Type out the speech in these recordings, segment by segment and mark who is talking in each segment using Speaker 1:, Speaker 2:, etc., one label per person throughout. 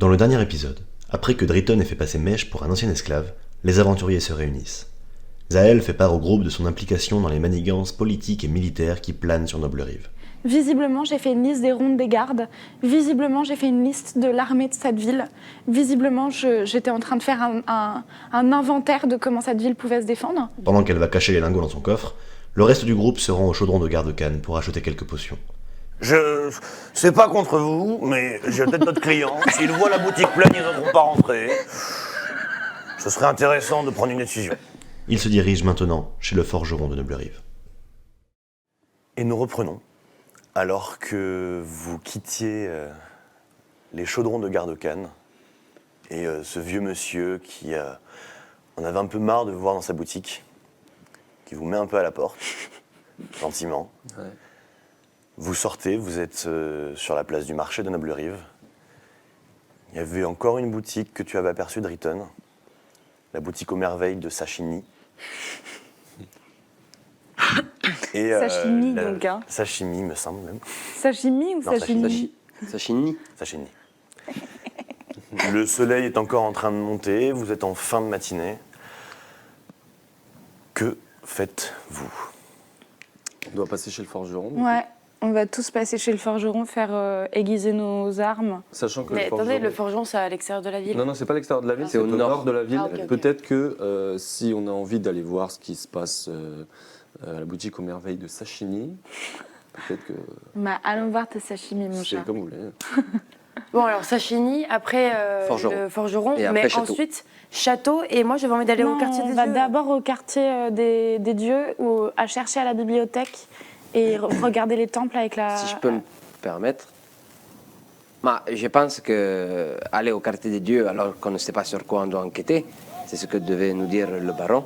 Speaker 1: Dans le dernier épisode, après que Driton ait fait passer Mèche pour un ancien esclave, les aventuriers se réunissent. Zaël fait part au groupe de son implication dans les manigances politiques et militaires qui planent sur Noble-Rive.
Speaker 2: Visiblement, j'ai fait une liste des rondes des gardes. Visiblement, j'ai fait une liste de l'armée de cette ville. Visiblement, j'étais en train de faire un inventaire de comment cette ville pouvait se défendre.
Speaker 1: Pendant qu'elle va cacher les lingots dans son coffre, le reste du groupe se rend au chaudron de Garde-Cannes pour acheter quelques potions.
Speaker 3: C'est pas contre vous, mais j'ai peut-être d'autres clients. S'ils voient la boutique pleine, ils n'oseront pas rentrer. Ce serait intéressant de prendre une décision.
Speaker 1: Ils se dirigent maintenant chez le forgeron de Noble-Rive.
Speaker 3: Et nous reprenons, alors que vous quittiez les chaudrons de Garde-Cannes, et ce vieux monsieur qui en avait un peu marre de vous voir dans sa boutique, qui vous met un peu à la porte, gentiment.
Speaker 4: Ouais.
Speaker 3: Vous sortez, vous êtes sur la place du marché de Noble-Rive. Il y avait encore une boutique que tu avais aperçue, Driton. La boutique aux merveilles de Sashimi. Et,
Speaker 2: Sashimi, donc, hein.
Speaker 3: Sashimi, me semble même.
Speaker 2: Sashimi ou
Speaker 3: Non,
Speaker 2: sashimi?
Speaker 4: Sashimi.
Speaker 3: Sashimi. Le soleil est encore en train de monter, vous êtes en fin de matinée. Que faites-vous?
Speaker 4: On doit passer chez le forgeron.
Speaker 2: Ouais, on va tous passer chez le forgeron, faire aiguiser nos armes.
Speaker 4: Sachant que
Speaker 5: Mais
Speaker 4: le forgeron...
Speaker 5: attendez, le forgeron, c'est à l'extérieur de la ville.
Speaker 4: Non, c'est pas à l'extérieur de la ville,
Speaker 5: Ah.
Speaker 4: c'est au nord de la ville.
Speaker 5: Ah, ok, ok.
Speaker 4: Peut-être que si on a envie d'aller voir ce qui se passe à la boutique aux merveilles de Sashimi, peut-être que
Speaker 2: Bah, allons voir tes sashimi, mon
Speaker 4: c'est
Speaker 2: chat.
Speaker 4: comme vous voulez.
Speaker 5: Bon, alors Sashimi, après
Speaker 4: Forgeron.
Speaker 5: le forgeron,
Speaker 4: Et après,
Speaker 5: mais
Speaker 4: château.
Speaker 5: ensuite château. Et moi, j'avais envie d'aller
Speaker 2: Non,
Speaker 5: au quartier des
Speaker 2: on va
Speaker 5: dieux.
Speaker 2: d'abord au quartier des dieux ou à chercher à la bibliothèque et regarder les temples avec la...
Speaker 6: Si je peux me permettre, je pense que aller au quartier des dieux alors qu'on ne sait pas sur quoi on doit enquêter, c'est ce que devait nous dire le baron.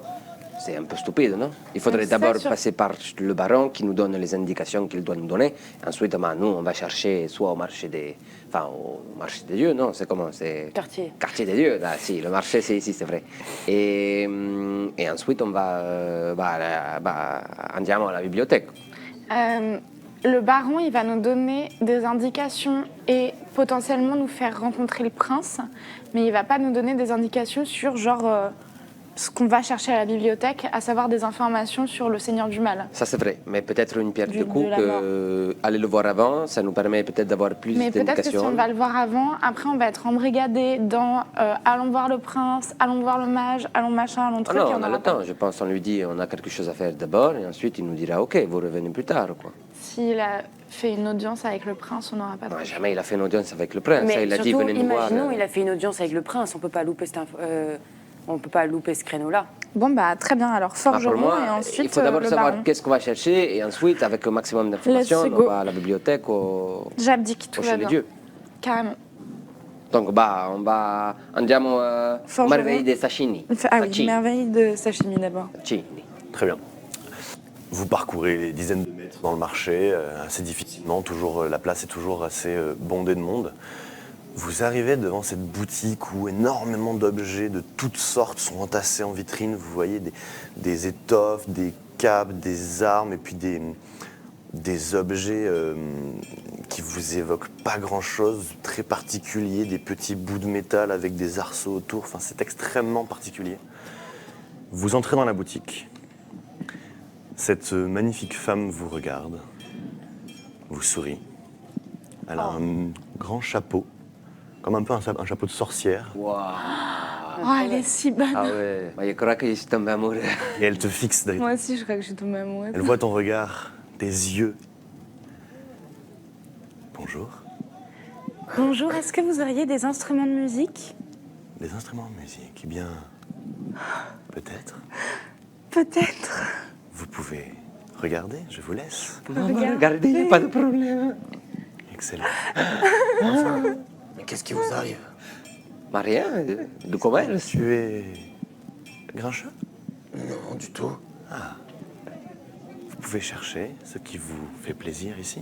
Speaker 6: C'est un peu stupide, non? Il faudrait
Speaker 2: Ça,
Speaker 6: d'abord
Speaker 2: sur-
Speaker 6: passer par le baron qui nous donne les indications qu'il doit nous donner. Ensuite, nous, on va chercher soit au marché des dieux, non? C'est comment? C'est
Speaker 5: Quartier.
Speaker 6: quartier des dieux. Là, si, le marché, c'est ici, c'est vrai. Et ensuite, on va andiamo à la bibliothèque.
Speaker 2: Le baron, il va nous donner des indications et potentiellement nous faire rencontrer le prince, mais il va pas nous donner des indications sur genre ce qu'on va chercher à la bibliothèque, à savoir des informations sur le Seigneur du Mal.
Speaker 6: Ça, c'est vrai. Mais peut-être une pierre
Speaker 2: Du-
Speaker 6: de coup
Speaker 2: de la
Speaker 6: que aller le voir avant, ça nous permet peut-être d'avoir plus
Speaker 2: Mais peut-être que si
Speaker 6: d'indications.
Speaker 2: on va le voir avant, après on va être embrigadés dans allons voir le prince, allons voir le mage, allons machin, allons
Speaker 6: Ah
Speaker 2: truc.
Speaker 6: non,
Speaker 2: et
Speaker 6: on a
Speaker 2: aura
Speaker 6: le
Speaker 2: pas.
Speaker 6: temps. Je pense qu'on lui dit on a quelque chose à faire d'abord et ensuite il nous dira ok, vous revenez plus tard. Quoi.
Speaker 2: S'il a fait une audience avec le prince, on n'aura pas de...
Speaker 6: Non, jamais il a fait une audience avec le prince.
Speaker 5: Mais
Speaker 6: il a dit
Speaker 5: surtout,
Speaker 6: venez nous voir.
Speaker 5: imaginons, il a fait une audience avec le prince. On peut pas louper on peut pas louper ce créneau-là.
Speaker 2: Bon bah très bien, alors
Speaker 6: Pour
Speaker 2: forgeron
Speaker 6: moi,
Speaker 2: et ensuite
Speaker 6: il faut d'abord
Speaker 2: le
Speaker 6: savoir
Speaker 2: baron.
Speaker 6: qu'est-ce qu'on va chercher et ensuite, avec le maximum d'informations,
Speaker 2: Let's
Speaker 6: on
Speaker 2: go.
Speaker 6: va à la bibliothèque
Speaker 2: J'abdique, tout
Speaker 6: au
Speaker 2: va
Speaker 6: chez les
Speaker 2: bien.
Speaker 6: dieux.
Speaker 2: Carrément.
Speaker 6: Donc, andiamo
Speaker 2: Forgeron.
Speaker 6: merveille des sashimi.
Speaker 2: Ah oui,
Speaker 6: Sashimi.
Speaker 2: merveille de sashimi d'abord.
Speaker 6: Sashimi.
Speaker 3: Très bien. Vous parcourez les dizaines de mètres dans le marché, assez difficilement, la place est toujours assez bondée de monde. Vous arrivez devant cette boutique où énormément d'objets de toutes sortes sont entassés en vitrine. Vous voyez des étoffes, des capes, des armes et puis des objets qui vous évoquent pas grand-chose, très particuliers, des petits bouts de métal avec des arceaux autour. Enfin, c'est extrêmement particulier. Vous entrez dans la boutique. Cette magnifique femme vous regarde, vous sourit. Elle a un grand chapeau, comme un peu un chapeau de sorcière,
Speaker 6: Waouh.
Speaker 2: Oh, elle est si bonne.
Speaker 6: Ah ouais. Je crois que je suis tombé amoureux.
Speaker 3: et elle te fixe derrière.
Speaker 2: Moi aussi, je crois que je suis tombée amoureuse.
Speaker 3: Elle voit ton regard, tes yeux. Bonjour.
Speaker 2: Bonjour, est-ce que vous auriez des instruments de musique?
Speaker 3: Les instruments de musique, eh bien, peut-être.
Speaker 2: Peut-être.
Speaker 3: Vous pouvez regarder, je vous laisse.
Speaker 6: Regardez, il n'y a pas de problème.
Speaker 3: Excellent.
Speaker 7: Mais qu'est-ce qui vous arrive?
Speaker 6: Rien, de commerce.
Speaker 3: Tu es grincheux?
Speaker 7: Non, du tout.
Speaker 3: Vous pouvez chercher ce qui vous fait plaisir ici.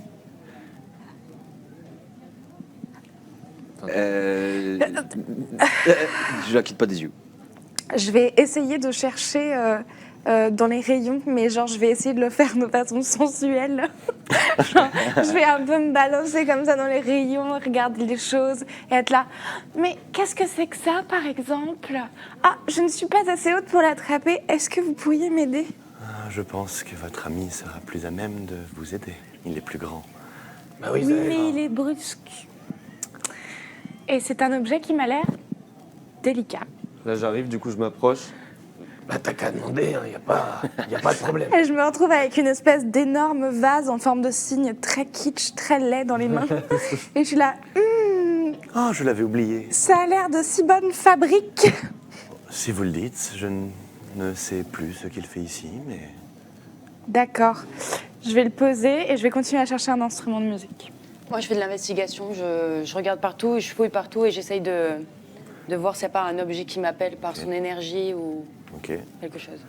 Speaker 6: Je la quitte pas des yeux.
Speaker 2: Je vais essayer de chercher dans les rayons, mais genre je vais essayer de le faire de façon sensuelle. Genre, je vais un peu me balancer comme ça dans les rayons, regarder les choses et être là. Mais qu'est-ce que c'est que ça, par exemple? Ah, je ne suis pas assez haute pour l'attraper. Est-ce que vous pourriez m'aider?
Speaker 3: Je pense que votre ami sera plus à même de vous aider. Il est plus grand.
Speaker 7: Bah oui,
Speaker 2: Oui,
Speaker 7: Zaël,
Speaker 2: mais
Speaker 7: hein.
Speaker 2: il est brusque. Et c'est un objet qui m'a l'air délicat.
Speaker 4: Là, j'arrive, du coup, je m'approche.
Speaker 7: Bah t'as qu'à demander, hein, y a pas de problème.
Speaker 2: Et je me retrouve avec une espèce d'énorme vase en forme de cygne très kitsch, très laid dans les mains. Et je suis là,
Speaker 3: Oh, je l'avais oublié.
Speaker 2: ça a l'air de si bonne fabrique.
Speaker 3: Si vous le dites, je ne sais plus ce qu'il fait ici, mais...
Speaker 2: D'accord. Je vais le poser et je vais continuer à chercher un instrument de musique.
Speaker 5: Moi, je fais de l'investigation, je regarde partout, je fouille partout et j'essaye de voir s'il n'y a pas un objet qui m'appelle par son énergie ou
Speaker 3: Ok.
Speaker 5: quelque chose.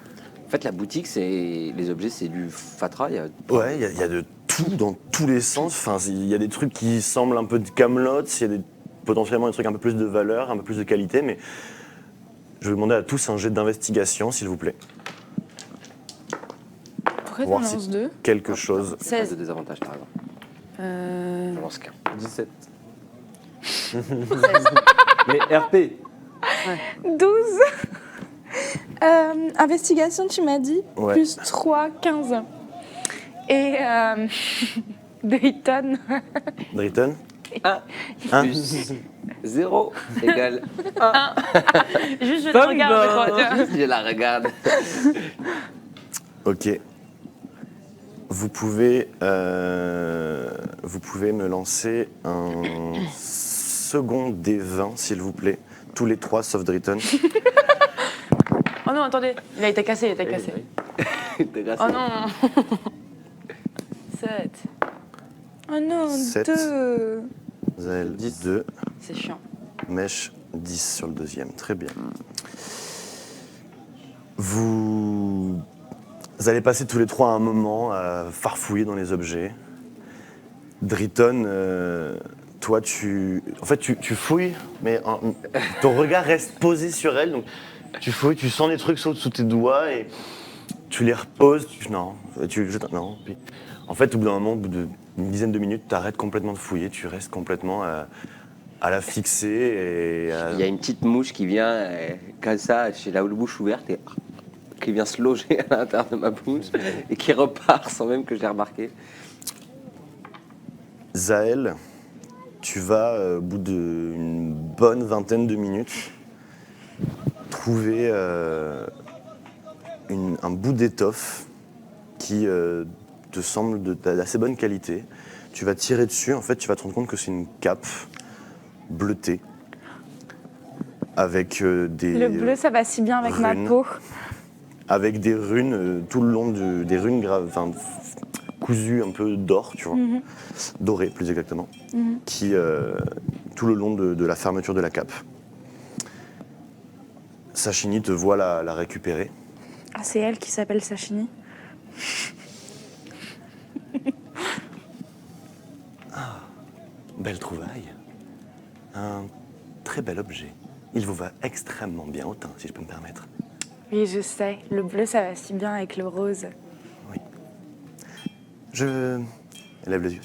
Speaker 6: En fait, la boutique, les objets, c'est du Fatra.
Speaker 3: Ouais, il y a de tout dans tous les sens. Enfin, il y a des trucs qui semblent un peu de Camelot, il y a potentiellement des trucs un peu plus de valeur, un peu plus de qualité, mais je vais demander à tous un jet d'investigation, s'il vous plaît.
Speaker 2: Pourquoi
Speaker 3: Voir
Speaker 2: t'en
Speaker 3: si-
Speaker 2: lances deux?
Speaker 3: Quelque chose.
Speaker 5: 16.
Speaker 6: de désavantage, par exemple.
Speaker 5: Euh,
Speaker 6: Je lance qu'un.
Speaker 4: 17. Mais RP.
Speaker 2: 12. Investigation, tu m'as dit?
Speaker 3: Ouais.
Speaker 2: Plus 3, 15. Et Dayton.
Speaker 3: Drayton.
Speaker 6: Plus 0 égale
Speaker 5: Juste, je te regarde, quoi.
Speaker 6: je la regarde.
Speaker 3: Ok. Vous pouvez me lancer un second D20, s'il vous plaît. Tous les trois, sauf Drayton.
Speaker 5: Oh non, attendez, il a été cassé, il a été cassé. Oh non 7.
Speaker 2: Oh non,
Speaker 3: Sept.
Speaker 2: 2.
Speaker 3: Zael,
Speaker 4: 10.
Speaker 3: 2.
Speaker 5: C'est chiant.
Speaker 3: Mèche, 10 sur le deuxième. Très bien. Vous allez passer tous les trois un moment à farfouiller dans les objets. Drayton, toi, tu fouilles, mais ton regard reste posé sur elle. Donc, tu fouilles, tu sens des trucs sous tes doigts et tu les reposes. Non. Puis, en fait, au bout d'un moment, au bout d'une dizaine de minutes, tu arrêtes complètement de fouiller. Tu restes complètement à la fixer. Et
Speaker 6: Il y a une petite mouche qui vient, comme ça, j'ai la bouche ouverte, et qui vient se loger à l'intérieur de ma bouche, et qui repart sans même que je l'ai remarqué.
Speaker 3: Zaël, tu vas, au bout d'une bonne vingtaine de minutes, trouver un bout d'étoffe qui te semble d'assez bonne qualité. Tu vas tirer dessus, en fait, tu vas te rendre compte que c'est une cape bleutée avec des...
Speaker 2: Le bleu, ça va si bien avec ma
Speaker 3: runes.
Speaker 2: peau.
Speaker 3: Avec des runes tout le long, des runes cousues un peu d'or, tu vois, dorées plus exactement, qui tout le long de la fermeture de la cape. Sashini te voit la récupérer.
Speaker 2: Ah, c'est elle qui s'appelle Sashini.
Speaker 3: Belle trouvaille. Un très bel objet. Il vous va extrêmement bien au teint, si je peux me permettre.
Speaker 2: Oui, je sais. Le bleu, ça va si bien avec le rose.
Speaker 3: Elle lève les yeux.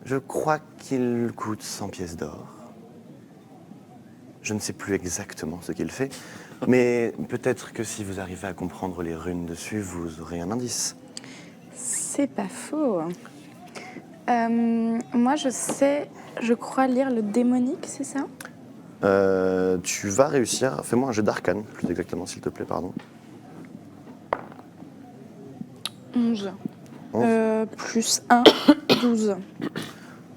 Speaker 3: Je crois qu'il coûte 100 pièces d'or. Je ne sais plus exactement ce qu'il fait, mais peut-être que si vous arrivez à comprendre les runes dessus, vous aurez un indice.
Speaker 2: C'est pas faux. Moi, je crois lire le démonique, c'est ça?
Speaker 3: Tu vas réussir. Fais-moi un jet d'arcane, plus exactement, s'il te plaît, pardon.
Speaker 2: 11.
Speaker 3: 11.
Speaker 2: Plus 1, 12.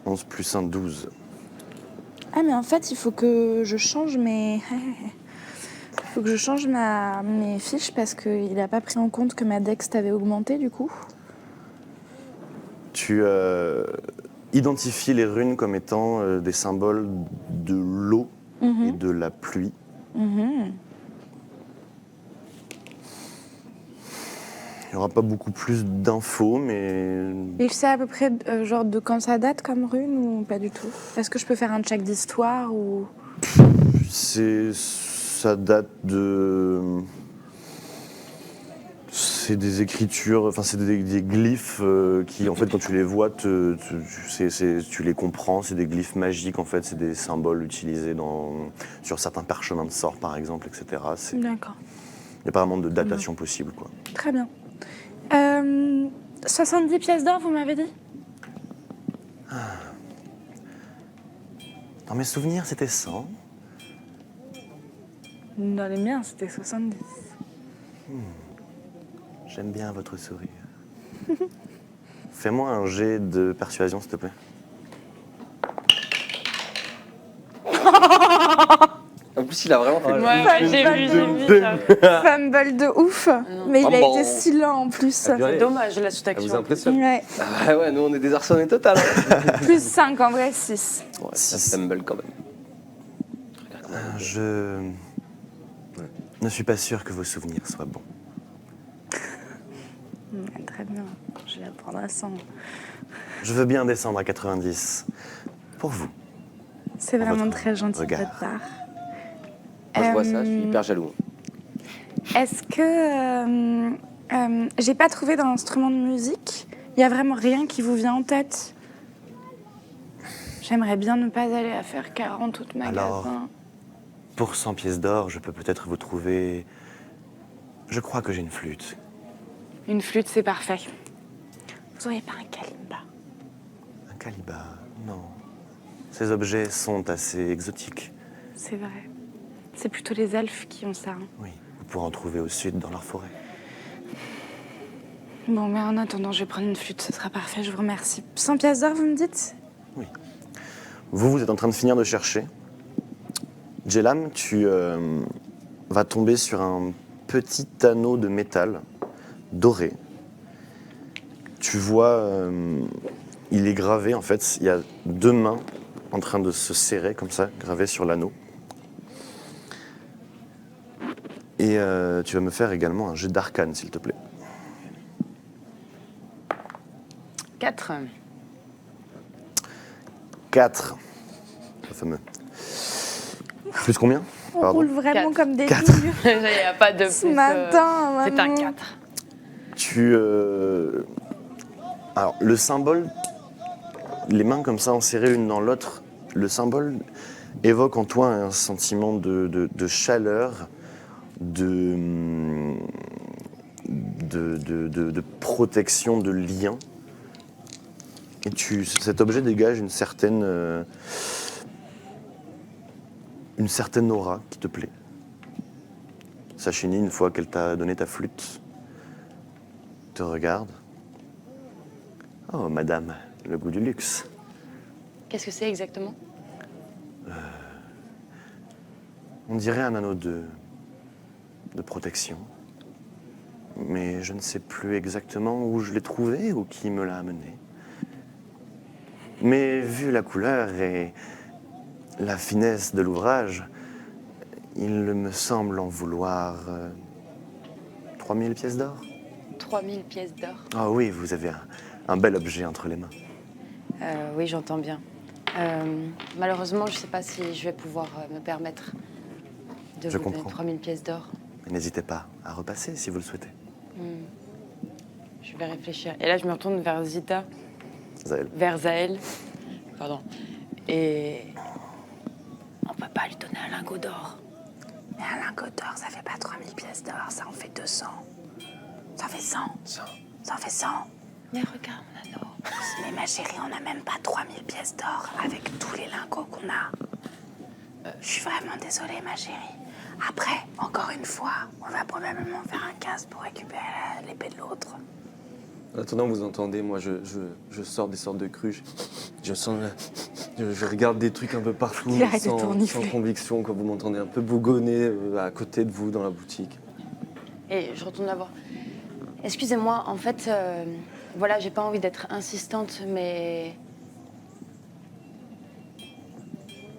Speaker 3: 11 plus 1, 12.
Speaker 2: Ah, mais en fait, il faut que je change mes fiches parce qu'il n'a pas pris en compte que ma dex avait augmenté, du coup.
Speaker 3: Tu identifies les runes comme étant des symboles de l'eau et de la pluie. Il n'y aura pas beaucoup plus d'infos, mais
Speaker 2: Et je sais à peu près genre de quand ça date comme rune ou pas du tout? Est-ce que je peux faire un check d'histoire ou...
Speaker 3: ça date de... C'est des écritures, enfin c'est des glyphes qui en fait quand tu les vois, tu les comprends, c'est des glyphes magiques en fait, c'est des symboles utilisés sur certains parchemins de sorts par exemple, etc.
Speaker 2: D'accord.
Speaker 3: Il n'y a pas vraiment de datation possible quoi.
Speaker 2: Très bien. 70 pièces d'or, vous m'avez dit?
Speaker 3: Dans mes souvenirs c'était 100.
Speaker 2: Dans les miens, c'était 70.
Speaker 3: J'aime bien votre sourire. Fais-moi un jet de persuasion s'il te plaît.
Speaker 6: En plus, il a vraiment fait
Speaker 2: Ouais,
Speaker 5: j'ai vu ça.
Speaker 2: Fumble de ouf. Mais il a été si lent en plus.
Speaker 5: C'est dommage la
Speaker 4: Elle vous
Speaker 5: sous-action.
Speaker 4: impressionne?
Speaker 2: Ouais.
Speaker 6: Ouais, nous on est désarçonnés total. Hein.
Speaker 2: Plus 5 en vrai, 6.
Speaker 6: Ouais, ça fumble quand même.
Speaker 3: Je ne suis pas sûr que vos souvenirs soient bons.
Speaker 2: Très bien. Je vais la prendre à 100.
Speaker 3: Je veux bien descendre à 90 pour vous.
Speaker 2: C'est vraiment
Speaker 3: votre
Speaker 2: très gentil de
Speaker 3: regard.
Speaker 2: votre part.
Speaker 6: Moi, je vois ça, je suis hyper jaloux.
Speaker 2: Est-ce que j'ai pas trouvé dans l'instrument de musique? Il y a vraiment rien qui vous vient en tête? J'aimerais bien ne pas aller à faire 40 autres magasins.
Speaker 3: Alors, pour 100 pièces d'or, je peux peut-être vous trouver... Je crois que j'ai une flûte.
Speaker 2: Une flûte, c'est parfait. Vous auriez pas un kalimba?
Speaker 3: Un caliba, non. Ces objets sont assez exotiques.
Speaker 2: C'est vrai. C'est plutôt les elfes qui ont ça. Hein.
Speaker 3: Oui, vous pourrez en trouver au sud dans leur forêt.
Speaker 2: Bon, mais en attendant, je vais prendre une flûte, ce sera parfait, je vous remercie. 100 pièces d'or, vous me dites?
Speaker 3: Vous êtes en train de finir de chercher. Jelam, tu vas tomber sur un petit anneau de métal doré. Tu vois, il est gravé, en fait, il y a 2 mains en train de se serrer comme ça, gravées sur l'anneau. Et tu vas me faire également un jet d'arcane, s'il te plaît.
Speaker 5: 4.
Speaker 3: 4. Le fameux. Plus combien?
Speaker 2: On
Speaker 3: Pardon.
Speaker 2: roule vraiment
Speaker 5: 4.
Speaker 2: comme des
Speaker 3: 4.
Speaker 2: billes.
Speaker 5: Il n'y a pas de plus.
Speaker 2: Ce matin,
Speaker 5: C'est un
Speaker 2: maman.
Speaker 5: 4.
Speaker 3: Alors, le symbole, les mains comme ça enserrées l'une dans l'autre, le symbole évoque en toi un sentiment de chaleur, de protection, de lien. Et cet objet dégage une certaine aura qui te plaît. Sachini, une fois qu'elle t'a donné ta flûte, te regarde. Oh, madame, le goût du luxe.
Speaker 5: Qu'est-ce que c'est exactement?
Speaker 3: On dirait un anneau de protection. Mais je ne sais plus exactement où je l'ai trouvé ou qui me l'a amené. Mais vu la couleur et la finesse de l'ouvrage, il me semble en vouloir 3000 pièces d'or.
Speaker 5: 3000 pièces d'or.
Speaker 3: Ah oui, vous avez un bel objet entre les mains.
Speaker 5: Oui, j'entends bien. Malheureusement, je ne sais pas si je vais pouvoir me permettre de
Speaker 3: Je
Speaker 5: vous donner
Speaker 3: comprends.
Speaker 5: 3000 pièces d'or.
Speaker 3: Mais n'hésitez pas à repasser si vous le souhaitez.
Speaker 5: Je vais réfléchir. Et là, je me retourne vers Zita,
Speaker 3: Zaël.
Speaker 5: vers Zaël. Pardon. Et on peut pas lui donner un lingot d'or.
Speaker 2: Mais un lingot d'or, ça fait pas 3000 pièces d'or, ça en fait 200. Ça fait 100.
Speaker 6: 100.
Speaker 2: Ça en fait 100.
Speaker 5: Mais regarde mon anneau.
Speaker 2: Mais ma chérie, on n'a même pas 3000 pièces d'or avec tous les lingots qu'on a. Je suis vraiment désolée, ma chérie. Après, encore une fois, on va probablement faire un casse pour récupérer l'épée de l'autre.
Speaker 4: En attendant, vous entendez, moi je sors des sortes de cruches. Je sens, je regarde des trucs un peu partout,
Speaker 2: Il arrête de
Speaker 4: sans
Speaker 2: tournifler.
Speaker 4: conviction, quand vous m'entendez un peu bougonner à côté de vous dans la boutique.
Speaker 5: Et je retourne la voir. Excusez-moi, en fait, voilà, j'ai pas envie d'être insistante, mais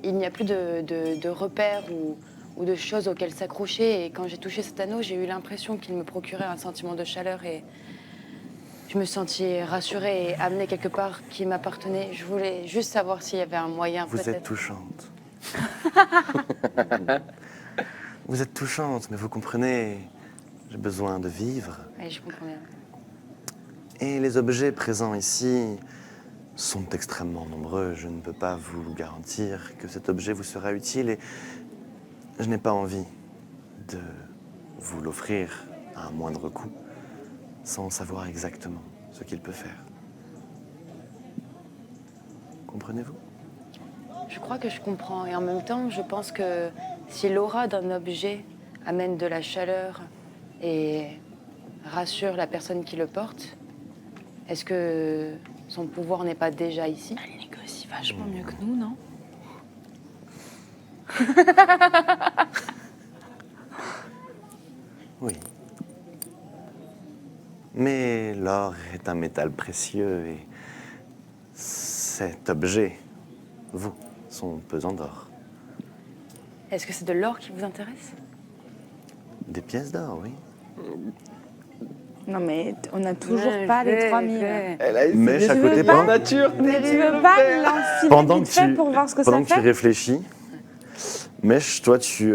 Speaker 5: il n'y a plus de repères ou de choses auxquelles s'accrocher. Et quand j'ai touché cet anneau, j'ai eu l'impression qu'il me procurait un sentiment de chaleur et je me sentis rassurée et amenée quelque part qui m'appartenait. Je voulais juste savoir s'il y avait un moyen,
Speaker 3: Vous êtes
Speaker 5: peut-être.
Speaker 3: touchante. Vous êtes touchante, mais vous comprenez, J'ai besoin de vivre.
Speaker 5: Oui, je comprends bien.
Speaker 3: Et les objets présents ici sont extrêmement nombreux. Je ne peux pas vous garantir que cet objet vous sera utile et je n'ai pas envie de vous l'offrir à un moindre coût sans savoir exactement ce qu'il peut faire. Comprenez-vous?
Speaker 5: Je crois que je comprends. Et en même temps, je pense que si l'aura d'un objet amène de la chaleur et rassure la personne qui le porte, est-ce que son pouvoir n'est pas déjà ici?
Speaker 2: Elle négocie vachement mieux que nous, non?
Speaker 3: Oui. Mais l'or est un métal précieux et cet objet, vous, sont pesants d'or.
Speaker 5: Est-ce que c'est de l'or qui vous intéresse?
Speaker 3: Des pièces d'or, oui.
Speaker 2: Non, mais on n'a toujours pas les 3000.
Speaker 3: Mèche à
Speaker 2: tu
Speaker 3: côté
Speaker 2: veux pas
Speaker 3: pendant,
Speaker 2: Mais tu veux pas l'enfiler
Speaker 3: pendant
Speaker 2: vite
Speaker 3: que
Speaker 2: fait
Speaker 3: tu,
Speaker 2: pour voir ce que
Speaker 3: pendant
Speaker 2: ça
Speaker 3: que tu
Speaker 2: fait?
Speaker 3: réfléchis. Mèche, toi, tu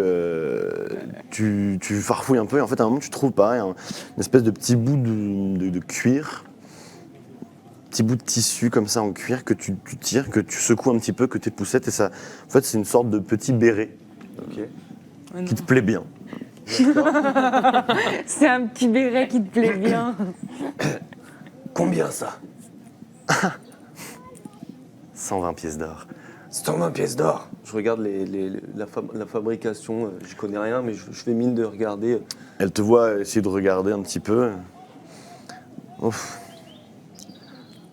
Speaker 3: farfouilles un peu et en fait, à un moment, tu trouves pareil, une espèce de petit bout de cuir, petit bout de tissu comme ça en cuir que tu tires, que tu secoues un petit peu, que tu époussettes et ça, en fait, c'est une sorte de petit béret qui te plaît bien.
Speaker 2: C'est un petit béret qui te plaît bien.
Speaker 7: Combien ça?
Speaker 3: 120 pièces d'or.
Speaker 7: 120 pièces d'or.
Speaker 4: Je regarde la fabrication, je connais rien, mais je fais mine de regarder.
Speaker 3: Elle te voit essayer de regarder un petit peu. Ouf.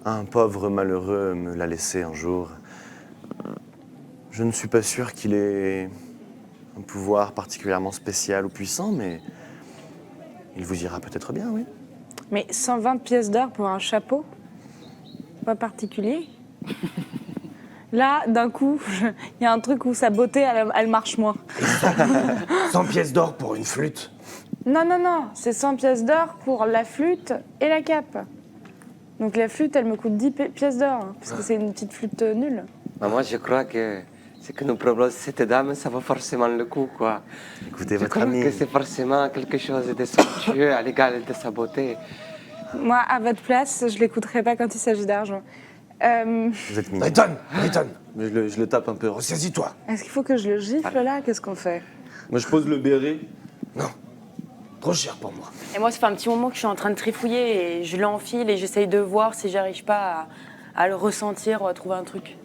Speaker 3: Un pauvre malheureux me l'a laissé un jour. Je ne suis pas sûr qu'il ait un pouvoir particulièrement spécial ou puissant, mais il vous ira peut-être bien, oui.
Speaker 2: Mais 120 pièces d'or pour un chapeau? Pas particulier. Là, d'un coup, il y a un truc où sa beauté, elle marche moins.
Speaker 7: 100 pièces d'or pour une flûte.
Speaker 2: Non, non, non, c'est 100 pièces d'or pour la flûte et la cape. Donc la flûte, elle me coûte 10 pièces d'or, hein, parce que c'est une petite flûte nulle.
Speaker 6: Bah, moi, je crois que ce que nous propose cette dame, ça vaut forcément le coup, quoi.
Speaker 3: Écoutez,
Speaker 6: Je
Speaker 3: votre
Speaker 6: crois
Speaker 3: ami.
Speaker 6: que c'est forcément quelque chose de somptueux à l'égal de sa beauté.
Speaker 2: Moi, à votre place, je l'écouterais pas quand il s'agit d'argent.
Speaker 3: Vous êtes mignon.
Speaker 7: Driton,
Speaker 4: Mais je le tape un peu.
Speaker 7: ressaisis-toi.
Speaker 2: Est-ce qu'il faut que je le gifle là? Qu'est-ce qu'on fait?
Speaker 4: Moi, je pose le béret.
Speaker 7: Non, trop cher pour moi.
Speaker 5: Et moi, ça fait un petit moment que je suis en train de trifouiller et je l'enfile et j'essaye de voir si j'arrive pas à le ressentir ou à trouver un truc.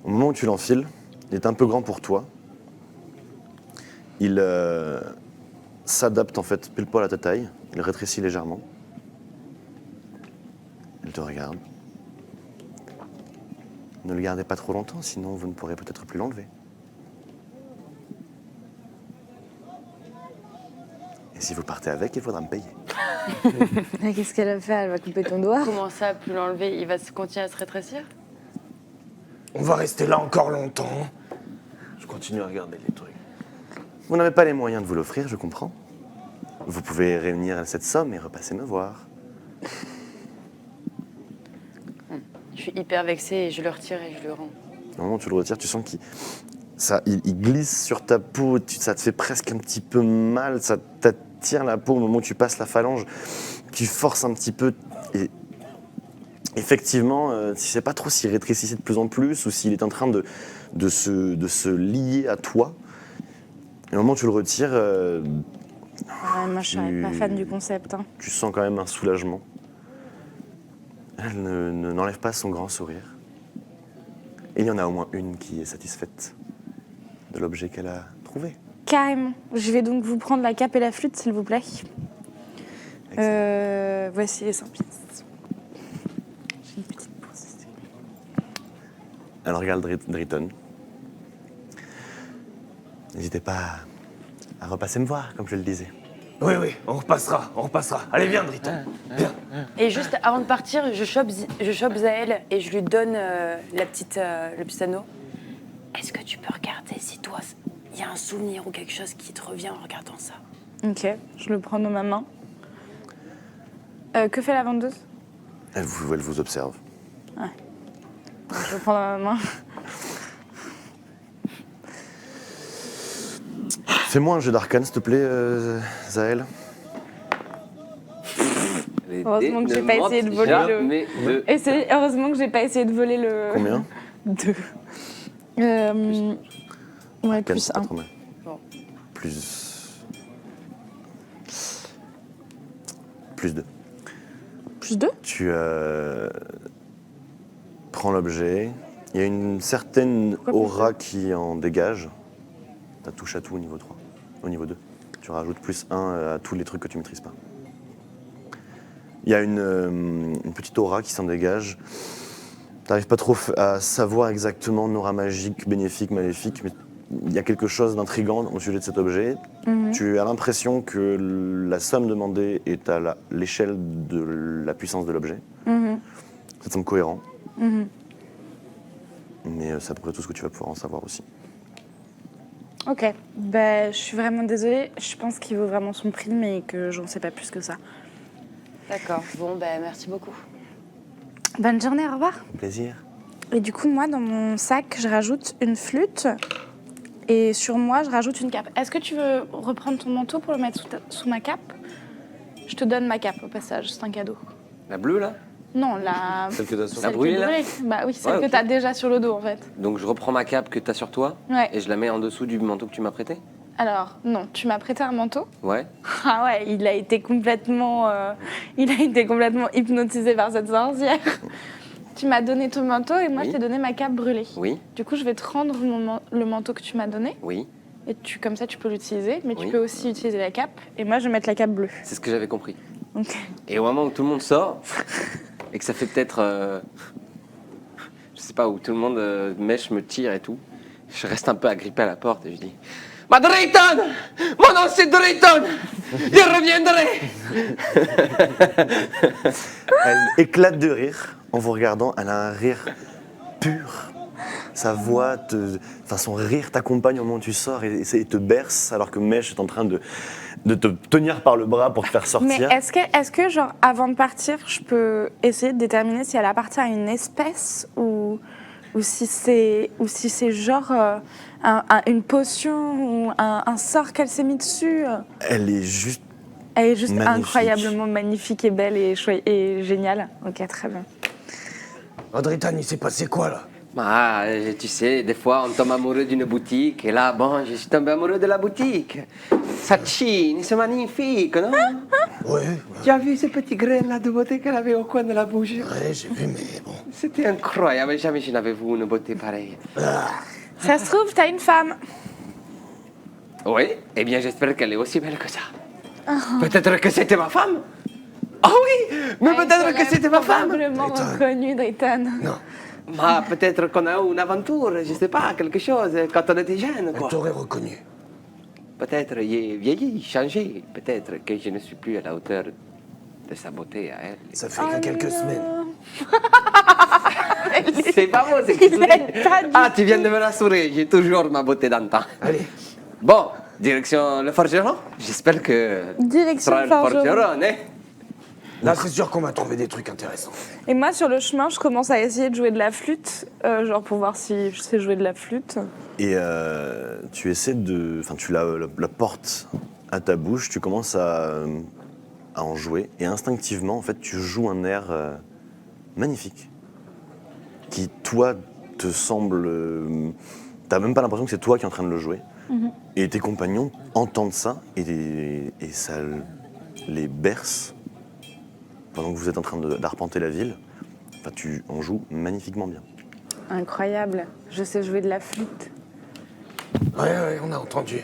Speaker 3: Au moment où tu l'enfiles, il est un peu grand pour toi. Il s'adapte en fait pile poil à ta taille. Il rétrécit légèrement. Il te regarde. Ne le gardez pas trop longtemps, sinon vous ne pourrez peut-être plus l'enlever. Et si vous partez avec, il faudra me payer.
Speaker 2: Mais qu'est-ce qu'elle va faire? Elle va couper ton doigt?
Speaker 5: Comment ça, plus l'enlever? Il va continuer à se rétrécir?
Speaker 7: On va rester là encore longtemps.
Speaker 4: Je continue à regarder les trucs.
Speaker 3: Vous n'avez pas les moyens de vous l'offrir, je comprends. Vous pouvez réunir cette somme et repasser me voir.
Speaker 5: Je suis hyper vexée et je le retire et je le rends.
Speaker 3: Au moment où tu le retires, tu sens qu'il glisse sur ta peau, ça te fait presque un petit peu mal, ça t'attire la peau au moment où tu passes la phalange, tu forces un petit peu et effectivement, tu ne sais pas trop s'il rétrécissait de plus en plus ou s'il est en train de se lier à toi. Et au moment où tu le retires,
Speaker 2: Ouais, moi, je serais pas fan du concept. Hein.
Speaker 3: tu sens quand même un soulagement. Elle n'enlève pas son grand sourire. Et il y en a au moins une qui est satisfaite de l'objet qu'elle a trouvé.
Speaker 2: Carrément. Je vais donc vous prendre la cape et la flûte, s'il vous plaît. Voici les 100 pièces. J'ai une petite pause.
Speaker 3: Elle regarde Driton. N'hésitez pas à repasser me voir, comme je le disais.
Speaker 7: Oui, oui, on repassera. Allez, viens, Driton. Viens.
Speaker 5: Et juste avant de partir, je chope Zaël et je lui donne le petit anneau. Est-ce que tu peux regarder si toi, il y a un souvenir ou quelque chose qui te revient en regardant ça?
Speaker 2: Ok, je le prends dans ma main. Que fait la vendeuse?
Speaker 3: Elle vous observe.
Speaker 2: Je prends dans ma main.
Speaker 3: Fais-moi un jeu d'arcane, s'il te plaît, Zaël.
Speaker 6: Les
Speaker 2: Heureusement
Speaker 6: dés
Speaker 2: que j'ai
Speaker 6: ne
Speaker 2: pas essayé de
Speaker 6: mentent
Speaker 2: voler
Speaker 6: jamais de-
Speaker 2: Et c'est heureusement que j'ai pas essayé de voler le.
Speaker 3: Combien
Speaker 2: 2. Ouais,
Speaker 3: Arcane,
Speaker 2: plus
Speaker 3: c'est pas
Speaker 2: 1.
Speaker 3: trop mal.
Speaker 5: Bon.
Speaker 3: Plus 2.
Speaker 2: Plus 2
Speaker 3: Tu prends l'objet. Il y a une certaine
Speaker 2: Pourquoi
Speaker 3: aura qui en dégage. Ça touche à tout au niveau 3. Au niveau 2. Tu rajoutes plus 1 à tous les trucs que tu maîtrises pas. Il y a une petite aura qui s'en dégage. Tu n'arrives pas trop à savoir exactement une aura magique, bénéfique, maléfique, mais il y a quelque chose d'intriguant au sujet de cet objet. Tu as l'impression que la somme demandée est à l'échelle de la puissance de l'objet. Ça te semble cohérent. Mais c'est à peu près tout ce que tu vas pouvoir en savoir aussi.
Speaker 2: Ok. Bah, je suis vraiment désolée. Je pense qu'il vaut vraiment son prix, mais que j'en sais pas plus que ça.
Speaker 5: D'accord. Bon, ben merci beaucoup.
Speaker 2: Bonne journée, au revoir.
Speaker 3: Plaisir.
Speaker 2: Et du coup, moi, dans mon sac, je rajoute une flûte. Et sur moi, je rajoute une cape. Est-ce que tu veux reprendre ton manteau pour le mettre sous ma cape? Je te donne ma cape au passage, c'est un cadeau.
Speaker 6: La bleue, là?
Speaker 2: Non, la.
Speaker 4: Celle que t'as sur
Speaker 6: La
Speaker 2: celle
Speaker 6: brûlée,
Speaker 2: qui est
Speaker 6: là?
Speaker 2: brûlée. Bah oui, celle
Speaker 6: Ouais,
Speaker 2: que
Speaker 6: ok.
Speaker 2: t'as déjà sur le dos, en fait.
Speaker 6: Donc je reprends ma cape que t'as sur toi
Speaker 2: Ouais.
Speaker 6: et je la mets en dessous du manteau que tu m'as prêté?
Speaker 2: Alors, non, tu m'as prêté un manteau.
Speaker 6: Ouais.
Speaker 2: Ah ouais, il a été complètement hypnotisé par cette sorcière. Tu m'as donné ton manteau et moi,
Speaker 6: Oui.
Speaker 2: je t'ai donné ma cape brûlée.
Speaker 6: Oui,
Speaker 2: Du coup, je vais te rendre le manteau que tu m'as donné.
Speaker 6: oui.
Speaker 2: Et comme ça, tu peux l'utiliser. Mais tu
Speaker 6: Oui.
Speaker 2: peux aussi utiliser la cape. Et moi, je vais mettre la cape bleue.
Speaker 6: C'est ce que j'avais compris.
Speaker 2: Ok.
Speaker 6: Et au moment où tout le monde sort, et que ça fait peut-être, je sais pas, où tout le monde, Mèche me tire et tout, je reste un peu agrippé à la porte et je dis Ma Drayton! Mon nom c'est Drayton! Je reviendrai!
Speaker 3: Elle éclate de rire en vous regardant. Elle a un rire pur. Sa voix, son rire t'accompagne au moment où tu sors et te berce alors que Mèche est en train de te tenir par le bras pour te faire
Speaker 2: Mais
Speaker 3: sortir.
Speaker 2: est-ce que, genre, avant de partir, je peux essayer de déterminer si elle appartient à une espèce ou si c'est genre une potion ou un sort qu'elle s'est mis dessus?
Speaker 3: Elle est juste.
Speaker 2: Elle est juste
Speaker 3: Magnifique.
Speaker 2: incroyablement magnifique et belle et géniale. Ok, très bien.
Speaker 7: Andritan, il s'est passé quoi là?
Speaker 6: Ah, tu sais, des fois on tombe amoureux d'une boutique et là, bon, je suis tombé amoureux de la boutique. Sacchini, c'est magnifique, non?
Speaker 7: Ouais,
Speaker 6: Tu as vu ces petits graines là de beauté qu'elle avait au coin de la bouche?
Speaker 7: ouais, j'ai vu, mais bon.
Speaker 6: C'était incroyable, jamais je n'avais vu une beauté pareille.
Speaker 2: Ça se trouve, t'as une femme.
Speaker 6: Oui, eh bien j'espère qu'elle est aussi belle que ça. Peut-être que c'était ma femme. Ah oui, mais peut-être que c'était ma femme.
Speaker 2: Probablement reconnue, Drayton.
Speaker 7: Non,
Speaker 6: Ah, peut-être qu'on a eu une aventure, je sais pas, quelque chose, quand on était jeune,
Speaker 7: elle
Speaker 6: quoi.
Speaker 7: t'aurait reconnu.
Speaker 6: Peut-être il est vieilli, changé. Peut-être que je ne suis plus à la hauteur de sa beauté à elle.
Speaker 7: Ça fait que quelques semaines.
Speaker 6: C'est pas beau, c'est que tu
Speaker 2: Il est
Speaker 6: dis.
Speaker 2: pas du
Speaker 6: Ah, tu viens de me rassurer, j'ai toujours ma beauté d'antan.
Speaker 7: Allez,
Speaker 6: Bon, direction le forgeron. J'espère que
Speaker 2: Direction
Speaker 6: sera
Speaker 2: le
Speaker 6: le
Speaker 2: forgeron.
Speaker 6: forgeron, hein.
Speaker 7: là c'est sûr qu'on va trouver des trucs intéressants.
Speaker 2: Et moi, sur le chemin, je commence à essayer de jouer de la flûte, genre pour voir si je sais jouer de la flûte.
Speaker 3: Et tu essaies de. Enfin, tu la portes à ta bouche, tu commences à en jouer, et instinctivement, en fait, tu joues un air magnifique. Qui, toi, te semble. T'as même pas l'impression que c'est toi qui es en train de le jouer. Et tes compagnons entendent ça, et ça les berce pendant que vous êtes en train d'arpenter la ville. Enfin, tu en joues magnifiquement bien.
Speaker 2: Incroyable. Je sais jouer de la flûte.
Speaker 7: Ouais, on a entendu.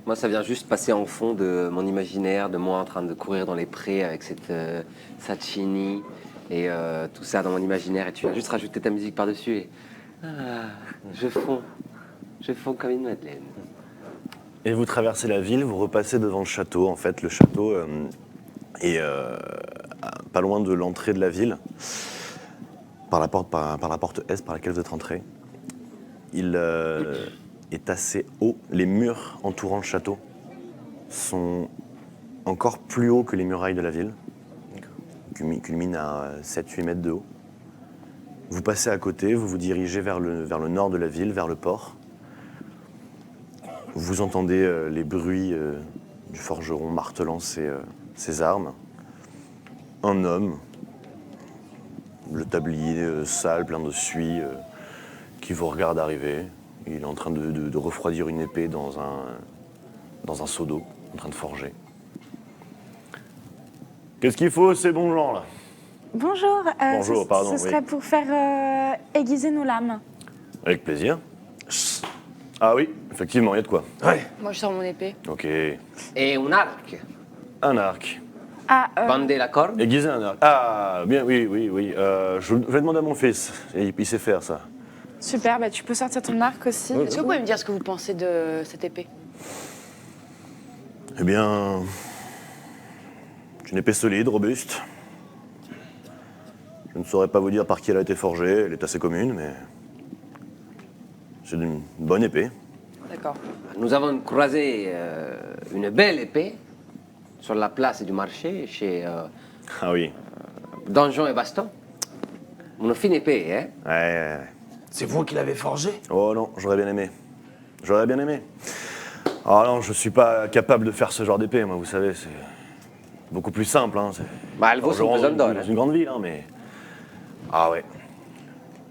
Speaker 6: Moi, ça vient juste passer en fond de mon imaginaire, de moi en train de courir dans les prés avec cette Sacchini et tout ça dans mon imaginaire. Et tu viens juste rajouter ta musique par-dessus et je fonds comme une madeleine.
Speaker 3: Et vous traversez la ville, vous repassez devant le château. En fait, le château est pas loin de l'entrée de la ville, par la porte est par laquelle vous êtes rentré. Il est assez haut. Les murs entourant le château sont encore plus hauts que les murailles de la ville, qui culminent à 7-8 mètres de haut. Vous passez à côté, vous vous dirigez vers le nord de la ville, vers le port. Vous entendez les bruits du forgeron martelant ses armes. Un homme, le tablier sale, plein de suie, qui vous regarde arriver. Il est en train de refroidir une épée dans un seau d'eau, en train de forger. Qu'est-ce qu'il faut, ces bons gens, là?
Speaker 2: Bonjour.
Speaker 3: Bonjour, pardon,
Speaker 2: Ce serait
Speaker 3: oui.
Speaker 2: pour faire aiguiser nos lames.
Speaker 3: Avec plaisir. Ah oui, effectivement, il y a de quoi.
Speaker 7: Ouais.
Speaker 5: Moi, je sors mon épée.
Speaker 3: Ok.
Speaker 6: Et un arc.
Speaker 3: Un arc.
Speaker 2: Ah,
Speaker 6: Bandez la corde.
Speaker 3: Aiguiser un arc. Ah, bien, oui. Je vais demander à mon fils. Et il sait faire ça.
Speaker 2: super, bah, tu peux sortir ton arc aussi.
Speaker 5: Est-ce que vous pouvez me dire ce que vous pensez de cette épée?
Speaker 3: Eh bien, c'est une épée solide, robuste. Je ne saurais pas vous dire par qui elle a été forgée. Elle est assez commune, mais c'est une bonne épée.
Speaker 5: D'accord.
Speaker 6: Nous avons croisé une belle épée sur la place du marché chez
Speaker 3: Ah oui.
Speaker 6: Donjon et Baston. Une fine épée, hein?
Speaker 3: Ouais.
Speaker 7: C'est vous qui l'avez forgé?
Speaker 3: Oh non, j'aurais bien aimé. J'aurais bien aimé. Ah non, je suis pas capable de faire ce genre d'épée, moi, vous savez, c'est beaucoup plus simple. Hein.
Speaker 6: Bah, elle vaut son pesant d'or.
Speaker 3: Dans une grande ville, hein, mais... Ah ouais.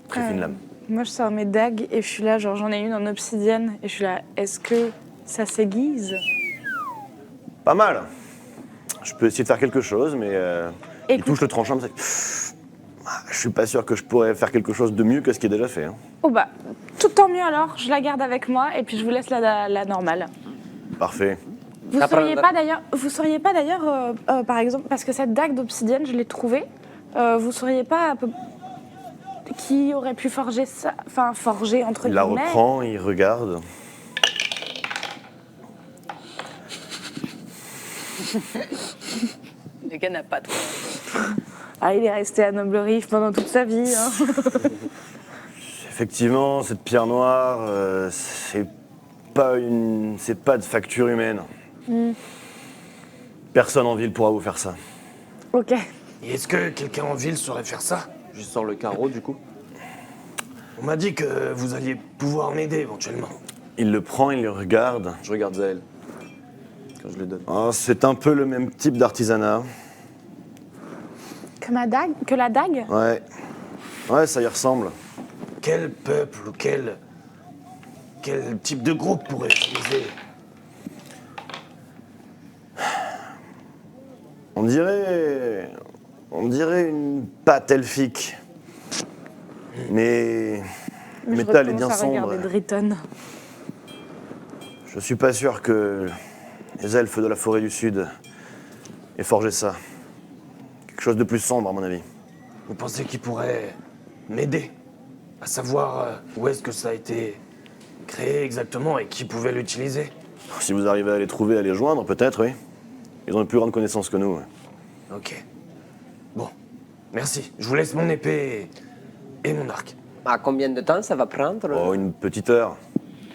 Speaker 3: Très fine lame.
Speaker 2: Moi, je sors mes dagues et je suis là, genre j'en ai une en obsidienne et je suis là, est-ce que ça s'aiguise?
Speaker 3: Pas mal. Je peux essayer de faire quelque chose, mais il
Speaker 2: Écoute.
Speaker 3: touche le tranchant. Je suis pas sûr que je pourrais faire quelque chose de mieux que ce qui est déjà fait. Hein.
Speaker 2: Oh bah, tout tant mieux alors, je la garde avec moi et puis je vous laisse la normale.
Speaker 3: Parfait.
Speaker 2: Vous
Speaker 6: Ça
Speaker 2: sauriez
Speaker 6: prendra-
Speaker 2: pas d'ailleurs, par exemple, parce que cette dague d'obsidienne, je l'ai trouvée, vous sauriez pas qui aurait pu forger ça, enfin forger entre
Speaker 3: Il la
Speaker 2: guillemets.
Speaker 3: reprend, il regarde.
Speaker 5: Le gars n'a pas trop.
Speaker 2: Ah, il est resté à Noble Reef pendant toute sa vie. Hein.
Speaker 3: Effectivement, cette pierre noire, c'est pas de facture humaine. Personne en ville pourra vous faire ça.
Speaker 2: Ok.
Speaker 7: Et est-ce que quelqu'un en ville saurait faire ça?
Speaker 4: Je sors le carreau, du coup.
Speaker 7: On m'a dit que vous alliez pouvoir m'aider éventuellement.
Speaker 3: Il le prend, il le regarde.
Speaker 4: Je regarde Zaël. Quand je le donne.
Speaker 3: Oh, c'est un peu le même type d'artisanat.
Speaker 2: Que la dague.
Speaker 3: Ouais, ça y ressemble.
Speaker 7: Quel peuple ou quel type de groupe pourrait utiliser?
Speaker 3: On dirait une pâte elfique. Mais le
Speaker 2: Je
Speaker 3: métal est bien
Speaker 2: recommence à
Speaker 3: sombre.
Speaker 2: regarder Driton.
Speaker 3: Je suis pas sûr que les elfes de la forêt du Sud aient forgé ça. Quelque chose de plus sombre, à mon avis.
Speaker 7: Vous pensez qu'il pourrait m'aider à savoir où est-ce que ça a été créé exactement et qui pouvait l'utiliser?
Speaker 3: Si vous arrivez à les trouver, à les joindre, peut-être, oui. Ils ont une plus grande connaissance que nous. Ouais.
Speaker 7: Ok. Bon, merci. Je vous laisse mon épée et mon arc.
Speaker 6: À combien de temps ça va prendre?
Speaker 3: Oh, une petite heure.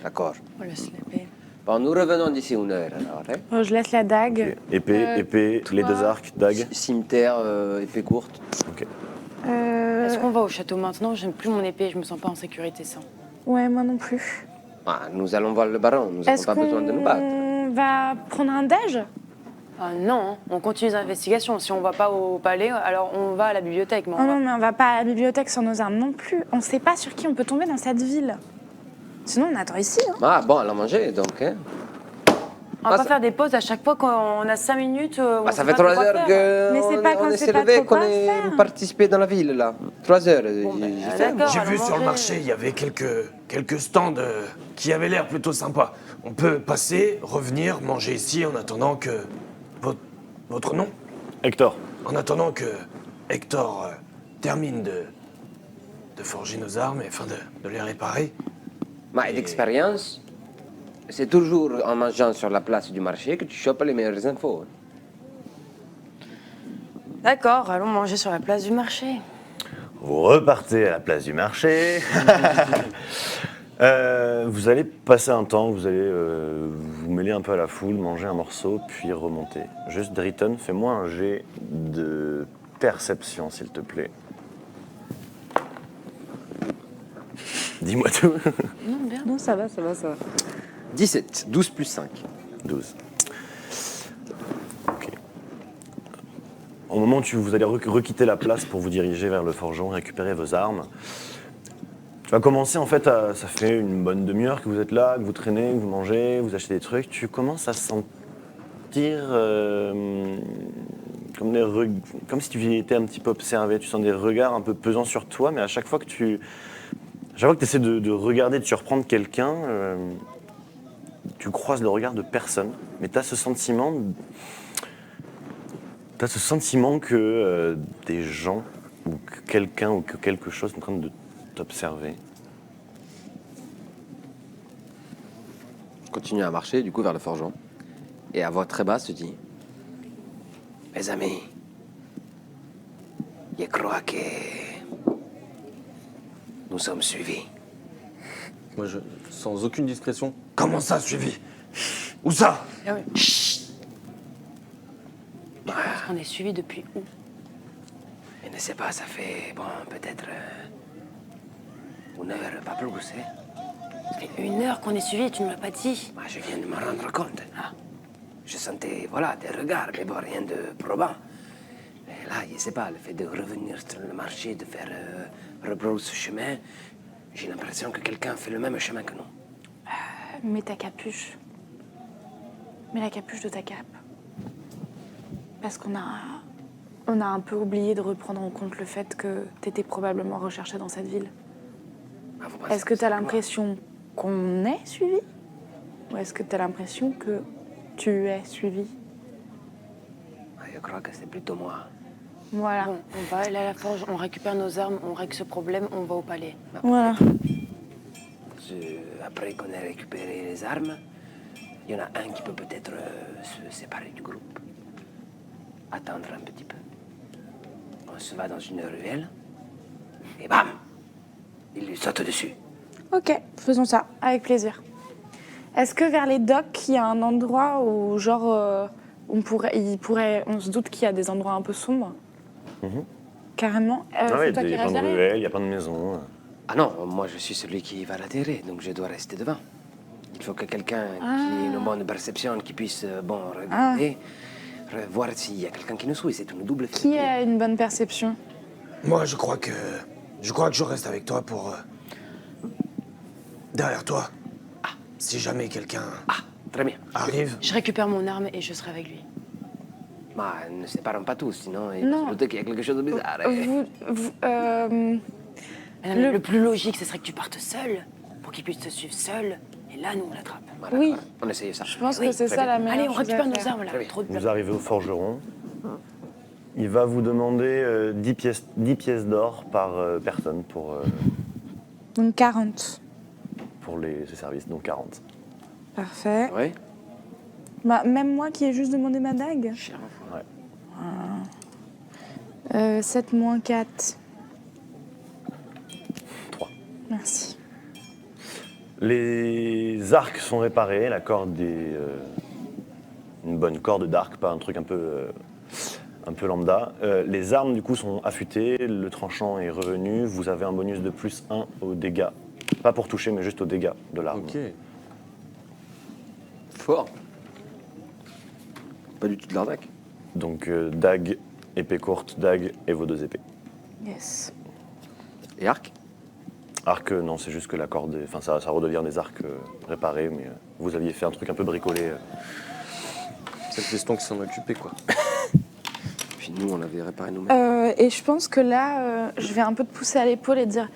Speaker 6: D'accord.
Speaker 5: On laisse l'épée.
Speaker 6: Bon, nous revenons d'ici une heure alors. Hein?
Speaker 2: Je laisse la dague.
Speaker 3: Ok. Épée, les deux arcs, dague.
Speaker 6: Cimetière, épée courte.
Speaker 3: Ok.
Speaker 5: Est-ce qu'on va au château maintenant? J'aime plus mon épée, je me sens pas en sécurité sans.
Speaker 2: Ouais, moi non plus.
Speaker 6: Ah, nous allons voir le baron, nous n'avons
Speaker 2: Est-ce
Speaker 6: pas besoin de nous battre.
Speaker 2: qu'on va prendre un déj?
Speaker 5: Ah non, on continue les investigations. Si on va pas au palais, alors on va à la bibliothèque. Mais on
Speaker 2: Oh
Speaker 5: va-
Speaker 2: non, mais on va pas à la bibliothèque sans nos armes non plus. On sait pas sur qui on peut tomber dans cette ville. Sinon, on attend ici. Hein.
Speaker 6: Ah bon, allons manger donc. Hein?
Speaker 5: On va
Speaker 6: Ah,
Speaker 5: pas
Speaker 6: ça-
Speaker 5: faire des pauses à chaque fois quand on a 5 minutes.
Speaker 6: Bah,
Speaker 5: on
Speaker 6: ça
Speaker 5: sait
Speaker 6: fait
Speaker 5: pas
Speaker 6: 3
Speaker 5: quoi
Speaker 6: heures
Speaker 5: faire.
Speaker 6: que
Speaker 2: Mais c'est pas qu'on
Speaker 6: on
Speaker 2: sait
Speaker 6: s'est
Speaker 2: pas
Speaker 6: levé,
Speaker 2: trop
Speaker 6: qu'on
Speaker 2: quoi
Speaker 6: est
Speaker 2: faire.
Speaker 6: participé dans la ville là. 3 heures.
Speaker 5: bah,
Speaker 6: j'ai fait.
Speaker 5: d'accord.
Speaker 7: J'ai
Speaker 5: allons
Speaker 7: vu sur le
Speaker 5: manger.
Speaker 7: marché, il y avait quelques stands qui avaient l'air plutôt sympas. On peut passer, revenir, manger ici en attendant que... Votre nom?
Speaker 3: Hector.
Speaker 7: En attendant que Hector termine de forger nos armes et afin de les réparer.
Speaker 6: Mais d'expérience, c'est toujours en mangeant sur la place du marché que tu chopes les meilleures infos.
Speaker 5: D'accord, allons manger sur la place du marché.
Speaker 3: Vous repartez à la place du marché. Vous allez passer un temps, vous allez vous mêler un peu à la foule, manger un morceau, puis remonter. Juste, Driton, fais-moi un jet de perception, s'il te plaît. Dis-moi tout.
Speaker 5: Non, bien.
Speaker 8: Non, ça va.
Speaker 6: 17, 12 plus 5.
Speaker 3: 12. Ok. Au moment où vous allez requitter la place pour vous diriger vers le forgeron, récupérer vos armes, tu vas commencer en fait ça fait une bonne demi-heure que vous êtes là, que vous traînez, que vous mangez, vous achetez des trucs, tu commences à sentir comme si tu étais un petit peu observé, tu sens des regards un peu pesants sur toi, mais à chaque fois que tu essaies de regarder, de surprendre quelqu'un, tu croises le regard de personne, mais tu as ce sentiment que des gens ou que quelqu'un ou que quelque chose est en train de t'observer.
Speaker 6: Je continue à marcher, du coup, vers le forgeron. Et à voix très basse, je dis... Mes amis, je crois que nous sommes suivis.
Speaker 4: Moi, sans aucune discrétion,
Speaker 7: Comment ça, suivi? Où ça?
Speaker 5: On est suivi depuis où?
Speaker 6: Je ne sais pas, ça fait, bon, peut-être une heure, pas plus, hein.
Speaker 5: Ça fait 1 heure qu'on est suivi et tu ne m'as pas dit.
Speaker 6: Moi, je viens de me rendre compte. Je sentais, voilà, des regards, mais bon, rien de probant. Mais là, je sais pas, le fait de revenir sur le marché, de faire rebrousse chemin, j'ai l'impression que quelqu'un fait le même chemin que nous.
Speaker 2: Mets ta capuche. Mets la capuche de ta cape. Parce qu'on a un peu oublié de reprendre en compte le fait que t'étais probablement recherché dans cette ville.
Speaker 6: Ah, vous pensez
Speaker 2: Est-ce que t'as
Speaker 6: c'est moi?
Speaker 2: l'impression qu'on est suivi? Ou est-ce que t'as l'impression que tu es suivi?
Speaker 6: Je crois que c'est plutôt moi.
Speaker 2: Voilà.
Speaker 5: Bon, on va aller à la forge, on récupère nos armes, on règle ce problème, on va au palais.
Speaker 2: Voilà.
Speaker 6: Après qu'on ait récupéré les armes, il y en a un qui peut peut-être se séparer du groupe. Attendre un petit peu. On se va dans une ruelle, et bam! Il lui saute dessus.
Speaker 2: Ok, faisons ça, avec plaisir. Est-ce que vers les docks, il y a un endroit où, genre, on se doute qu'il y a des endroits un peu sombres? Carrément.
Speaker 3: Ah ouais,
Speaker 2: C'est toi
Speaker 3: il y
Speaker 2: qui
Speaker 3: a plein
Speaker 2: restes
Speaker 3: de
Speaker 2: derrière?
Speaker 3: ruelles, il y a plein de maisons.
Speaker 6: Ah non, moi je suis celui qui va l'atterrir, donc je dois rester devant. Il faut que quelqu'un qui ait une bonne perception, qui puisse, regarder, voir s'il y a quelqu'un qui nous suit. C'est une double
Speaker 2: Qui
Speaker 6: fierté.
Speaker 2: a une bonne perception?
Speaker 7: Moi, je crois que je reste avec toi pour... derrière toi. Si jamais quelqu'un
Speaker 6: Très bien.
Speaker 7: arrive.
Speaker 5: Je récupère mon arme et je serai avec lui.
Speaker 6: Bah, ne séparons pas tous, sinon il
Speaker 2: Non.
Speaker 6: se doute qu'il y a quelque chose de bizarre.
Speaker 5: Le plus logique, ce serait que tu partes seul, pour qu'il puisse te suivre seul, et là, nous, on l'attrape.
Speaker 6: Voilà,
Speaker 2: Oui.
Speaker 6: voilà. On essaye ça.
Speaker 2: Je pense
Speaker 6: Oui,
Speaker 2: que c'est
Speaker 6: très
Speaker 2: ça
Speaker 6: bien.
Speaker 2: la meilleure
Speaker 5: Allez, on
Speaker 2: chose à
Speaker 5: récupère nos
Speaker 2: faire.
Speaker 5: armes, là.
Speaker 6: Très bien.
Speaker 5: Trop de
Speaker 3: Vous arrivez au forgeron. Il va vous demander 10 pièces d'or par personne pour
Speaker 2: Donc 40.
Speaker 3: ces services, donc 40.
Speaker 2: Parfait.
Speaker 6: Oui.
Speaker 2: Bah, même moi qui ai juste demandé ma dague.
Speaker 6: Cher enfant.
Speaker 2: 7 moins 4.
Speaker 3: 3.
Speaker 2: Merci.
Speaker 3: Les arcs sont réparés, la corde est une bonne corde d'arc, pas un truc un peu lambda. Les armes du coup sont affûtées, le tranchant est revenu, vous avez un bonus de plus 1 aux dégâts. Pas pour toucher, mais juste aux dégâts de l'arme.
Speaker 4: ok.
Speaker 6: Fort. Pas du tout de l'arnaque.
Speaker 3: Donc dague, épée courte, dague et vos 2 épées.
Speaker 2: Yes.
Speaker 6: Et arc?
Speaker 3: Arc, non, c'est juste que la corde, enfin ça redevient des arcs réparés, mais vous aviez fait un truc un peu bricolé.
Speaker 4: C'est le piston qui s'en occupait, quoi.
Speaker 6: Puis nous, on avait réparé nous-mêmes.
Speaker 2: Et je pense que là, je vais un peu te pousser à l'épaule et te dire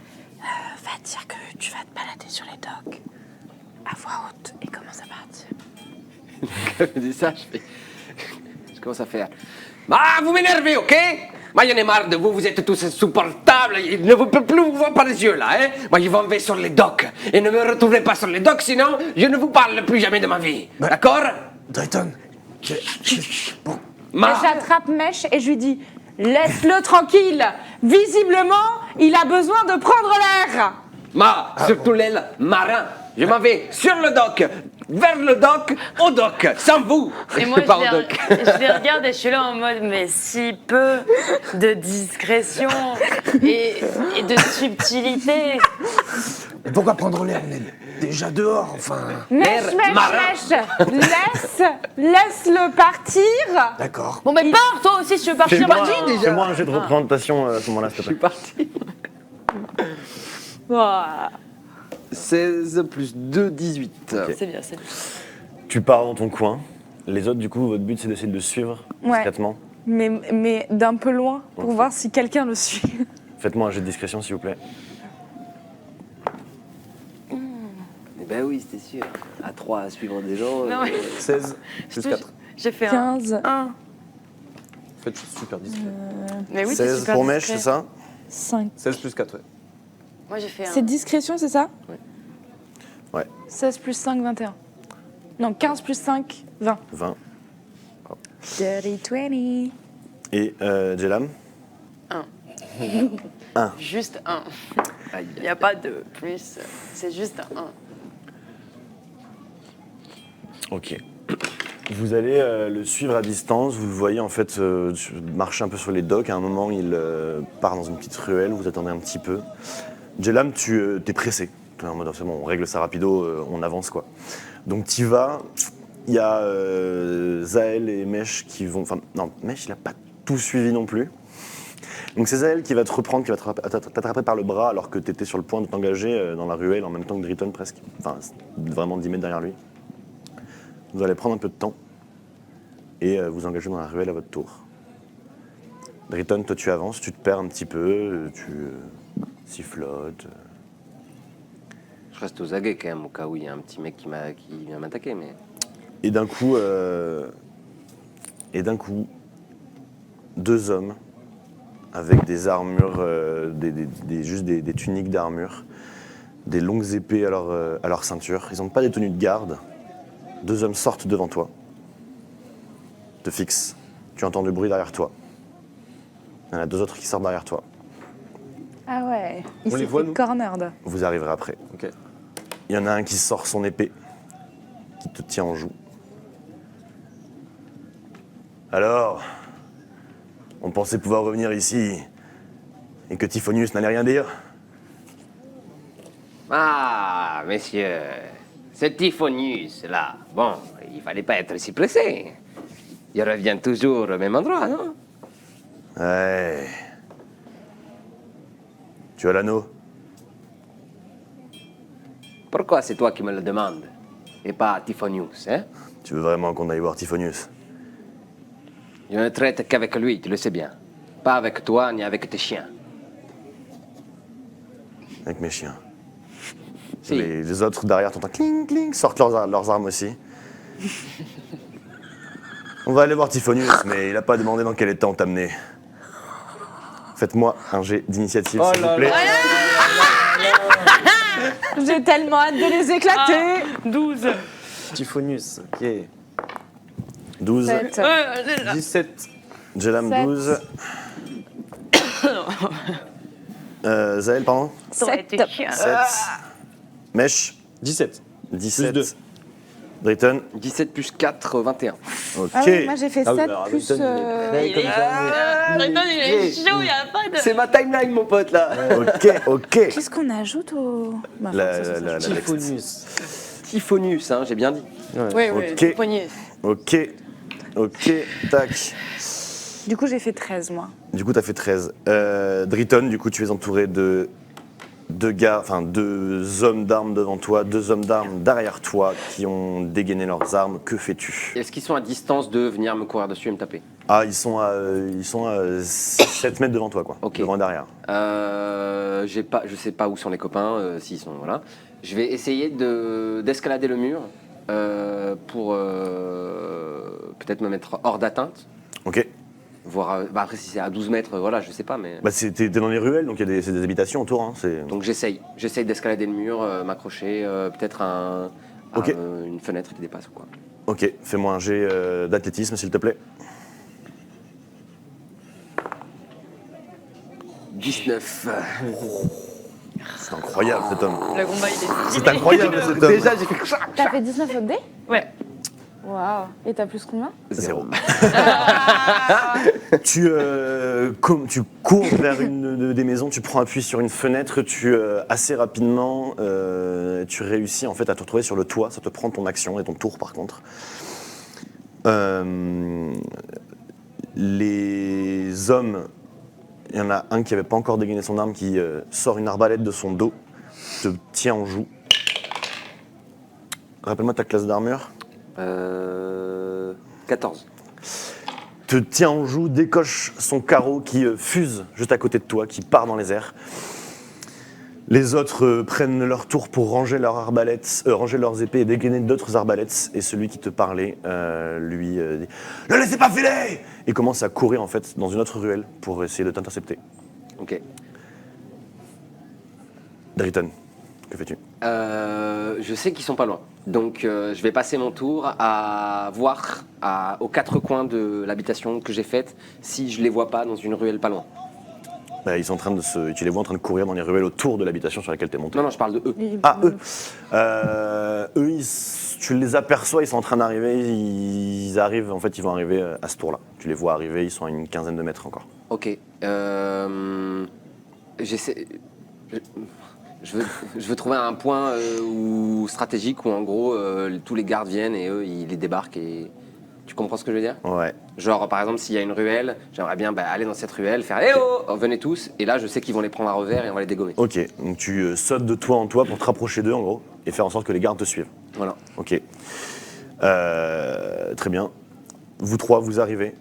Speaker 2: va dire que tu vas te balader sur les docks à voix haute et commence à partir.
Speaker 6: Quand je dis ça, je commence à faire. Ah, vous m'énervez, ok? Moi, j'en ai marre de vous, vous êtes tous insupportables, il ne vous peut plus vous voir par les yeux, là, hein? Moi, je m'en vais sur les docks, et ne me retrouvez pas sur les docks, sinon, je ne vous parle plus jamais de ma vie, d'accord?
Speaker 7: Drayton, bon,
Speaker 2: J'attrape Mèche et je lui dis laisse-le tranquille. Visiblement, il a besoin de prendre l'air.
Speaker 6: Surtout l'aile marin, je m'en vais sur le dock, vers le dock, au dock, sans vous.
Speaker 5: Et moi,
Speaker 6: Pas au dock.
Speaker 5: je les regarde et je suis là en mode, mais si peu de discrétion et de subtilité.
Speaker 7: Pourquoi prendre l'air? On est déjà dehors, enfin.
Speaker 2: Mèche,
Speaker 6: marin.
Speaker 2: laisse-le partir.
Speaker 7: D'accord.
Speaker 5: Bon, mais pars, toi aussi, si tu veux partir.
Speaker 3: Fais-moi un jet de représentation à ce moment-là, s'il te
Speaker 6: Je suis
Speaker 3: plaît.
Speaker 6: parti.
Speaker 2: Ouah.
Speaker 6: 16 plus 2, 18.
Speaker 3: Ok.
Speaker 5: C'est bien, c'est bien.
Speaker 3: Tu pars dans ton coin. Les autres, du coup, votre but, c'est d'essayer de le suivre
Speaker 2: Ouais.
Speaker 3: discrètement.
Speaker 2: Mais d'un peu loin pour
Speaker 3: Ok.
Speaker 2: voir si quelqu'un le suit.
Speaker 3: Faites-moi un jet de discrétion, s'il vous plaît.
Speaker 6: Eh ben oui, c'était sûr. À 3 à suivre des gens.
Speaker 5: Non, mais
Speaker 4: 16 plus 4.
Speaker 5: j'ai fait
Speaker 2: 15,
Speaker 5: 1.
Speaker 4: En fait, je suis super discret.
Speaker 5: Mais oui, c'est
Speaker 3: 16
Speaker 5: super
Speaker 3: pour Mèche,
Speaker 5: discret.
Speaker 3: c'est ça?
Speaker 2: 5.
Speaker 4: 16 plus 4, ouais.
Speaker 5: Moi, j'ai fait 1.
Speaker 2: C'est discrétion, c'est ça?
Speaker 4: Ouais.
Speaker 3: Ouais.
Speaker 2: 16 plus 5, 21. Non, 15 plus 5, 20.
Speaker 3: 20.
Speaker 2: Dirty 20.
Speaker 3: Et Jelam?
Speaker 5: Juste 1.
Speaker 6: Aïe.
Speaker 5: Il n'y a pas de plus. C'est juste 1.
Speaker 3: Ok. Vous allez le suivre à distance, vous le voyez en fait marcher un peu sur les docks. À un moment, il part dans une petite ruelle, vous attendez un petit peu. Jelam, tu t'es pressé. T'es en mode, c'est bon, on règle ça rapido, on avance quoi. Donc t'y vas, il y a Zael et Mèche qui vont... Enfin, non, Mèche, il a pas tout suivi non plus. Donc c'est Zael qui va te reprendre, qui va t'attraper par le bras alors que tu étais sur le point de t'engager dans la ruelle en même temps que Driton presque. Enfin, vraiment 10 mètres derrière lui. Vous allez prendre un peu de temps et vous engager dans la ruelle à votre tour. Driton, toi tu avances, tu te perds un petit peu, tu sifflotes.
Speaker 6: Je reste aux aguets quand même, au cas où il y a un petit mec qui vient m'attaquer. Mais...
Speaker 3: Et d'un coup, deux hommes avec des armures, juste des tuniques d'armure, des longues épées à leur ceinture. Ils n'ont pas des tenues de garde. Deux hommes sortent devant toi, te fixent. Tu entends du bruit derrière toi. Il y en a deux autres qui sortent derrière toi.
Speaker 2: Ah ouais, il
Speaker 4: On les
Speaker 2: s'est
Speaker 4: voit,
Speaker 2: fait
Speaker 4: nous
Speaker 2: cornered.
Speaker 3: Vous arriverez après.
Speaker 4: Ok.
Speaker 3: Il y en a un qui sort son épée, qui te tient en joue. Alors, on pensait pouvoir revenir ici et que Typhonius n'allait rien dire?
Speaker 6: Ah, messieurs, ce Typhonius, là, bon, il fallait pas être si pressé. Il revient toujours au même endroit, non?
Speaker 3: Ouais. Tu as l'anneau?
Speaker 6: Pourquoi c'est toi qui me le demandes et pas Typhonius, hein?
Speaker 3: Tu veux vraiment qu'on aille voir Typhonius?
Speaker 6: Je ne traite qu'avec lui, tu le sais bien. Pas avec toi ni avec tes chiens.
Speaker 3: Avec mes chiens.
Speaker 6: Si.
Speaker 3: Les autres derrière t'entends cling cling, sortent leurs armes aussi. On va aller voir Typhonius, mais il a pas demandé dans quel état on t'a amené. Faites-moi un jet d'initiative, s'il vous plaît.
Speaker 2: J'ai tellement hâte de les éclater.
Speaker 5: 12.
Speaker 4: Typhonius, ok.
Speaker 3: 12.
Speaker 2: 7.
Speaker 4: 17.
Speaker 3: Jelam,
Speaker 2: Sept.
Speaker 3: 12. Zael, pardon?
Speaker 5: Ça aurait été
Speaker 2: 7.
Speaker 5: chiant.
Speaker 3: 7. Mèche,
Speaker 4: 17.
Speaker 3: 17.
Speaker 4: deux.
Speaker 3: Drayton,
Speaker 6: 17 plus 4, 21.
Speaker 3: ok.
Speaker 2: Ah oui, moi j'ai fait
Speaker 4: Ah oui,
Speaker 2: 7
Speaker 4: alors,
Speaker 2: plus...
Speaker 4: Drayton, il est prêt comme jamais.
Speaker 5: Drayton, il est chaud, il n'y a pas de.
Speaker 6: C'est ma timeline, mon pote, là.
Speaker 3: Ok.
Speaker 2: Qu'est-ce qu'on ajoute au... Bah,
Speaker 3: La texte.
Speaker 4: Typhonius.
Speaker 6: Typhonius, hein, j'ai bien dit.
Speaker 5: Oui, oui,
Speaker 3: Ok.
Speaker 5: poignet.
Speaker 3: Ok, tac.
Speaker 2: Du coup, j'ai fait 13, moi.
Speaker 3: Du coup, t'as fait 13. Driton, du coup, tu es entouré de deux hommes d'armes devant toi, deux hommes d'armes derrière toi qui ont dégainé leurs armes. Que fais-tu?
Speaker 6: Est-ce qu'ils sont à distance de venir me courir dessus et me taper?
Speaker 3: Ah, ils sont à 7 mètres devant toi, quoi.
Speaker 6: Ok.
Speaker 3: Devant et derrière.
Speaker 6: Je sais pas où sont les copains, s'ils sont voilà. Je vais essayer d'escalader le mur pour peut-être me mettre hors d'atteinte.
Speaker 3: Ok.
Speaker 6: Voir, après si c'est à 12 mètres, voilà, je sais pas, mais.
Speaker 3: Bah, t'es dans les ruelles, donc c'est des habitations autour. Hein,
Speaker 6: Donc j'essaye d'escalader le mur, m'accrocher, peut-être à
Speaker 3: Ok.
Speaker 6: une fenêtre qui dépasse ou quoi.
Speaker 3: Ok, fais-moi un jet d'athlétisme, s'il te plaît.
Speaker 6: 19.
Speaker 3: C'est incroyable, cet homme.
Speaker 5: Le combat, il est.
Speaker 3: C'est incroyable, cet homme.
Speaker 6: Déjà, j'ai fait ça.
Speaker 2: T'as fait 19 au dé?
Speaker 5: Ouais.
Speaker 2: Waouh. Et t'as plus combien?
Speaker 3: 0. Tu cours vers une des maisons, tu prends appui sur une fenêtre, assez rapidement, tu réussis en fait à te retrouver sur le toit. Ça te prend ton action et ton tour par contre. Les hommes, il y en a un qui n'avait pas encore dégainé son arme, qui sort une arbalète de son dos, te tient en joue. Rappelle-moi ta classe d'armure.
Speaker 6: 14.
Speaker 3: Te tient en joue, décoche son carreau qui fuse juste à côté de toi, qui part dans les airs. Les autres prennent leur tour pour ranger leurs arbalètes, ranger leurs épées et dégainer d'autres arbalètes. Et celui qui te parlait, lui, dit « Ne laissez pas filer !» et commence à courir en fait dans une autre ruelle pour essayer de t'intercepter.
Speaker 6: Ok.
Speaker 3: Driton, que fais-tu?
Speaker 6: Je sais qu'ils sont pas loin. Donc je vais passer mon tour à voir aux 4 coins de l'habitation que j'ai faite si je les vois pas dans une ruelle pas loin.
Speaker 3: Bah, ils sont en train de tu les vois en train de courir dans les ruelles autour de l'habitation sur laquelle tu es monté.
Speaker 6: Non, je parle de eux.
Speaker 3: Ah, eux. Tu les aperçois, ils sont en train d'arriver, ils arrivent, en fait, ils vont arriver à ce tour-là. Tu les vois arriver, ils sont à une quinzaine de mètres encore.
Speaker 6: Ok. J'essaie. Je veux trouver un point stratégique où en gros tous les gardes viennent et eux ils les débarquent et. Tu comprends ce que je veux dire?
Speaker 3: Ouais.
Speaker 6: Genre par exemple s'il y a une ruelle, j'aimerais bien aller dans cette ruelle, faire Eh oh venez tous, et là je sais qu'ils vont les prendre à revers et on va les dégommer.
Speaker 3: Ok, donc tu sautes de toit en toit pour te rapprocher d'eux en gros et faire en sorte que les gardes te suivent.
Speaker 6: Voilà.
Speaker 3: Ok. Très bien. Vous trois, vous arrivez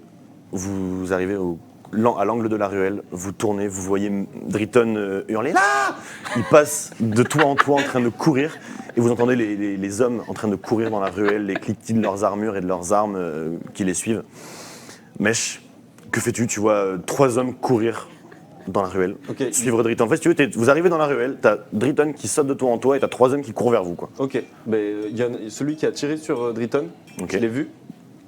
Speaker 3: à l'angle de la ruelle, vous tournez, vous voyez Driton hurler là. Il passe de toit en toit en train de courir et vous entendez les hommes en train de courir dans la ruelle, les cliquetis de leurs armures et de leurs armes qui les suivent. Mèche, que fais-tu? Tu vois 3 hommes courir dans la ruelle, suivre Driton. En fait, si tu veux, vous arrivez dans la ruelle, t'as Driton qui saute de toit en toit et t'as 3 hommes qui courent vers vous, quoi.
Speaker 4: Ok, il y a celui qui a tiré sur Driton,
Speaker 3: Ok.
Speaker 4: je l'ai vu.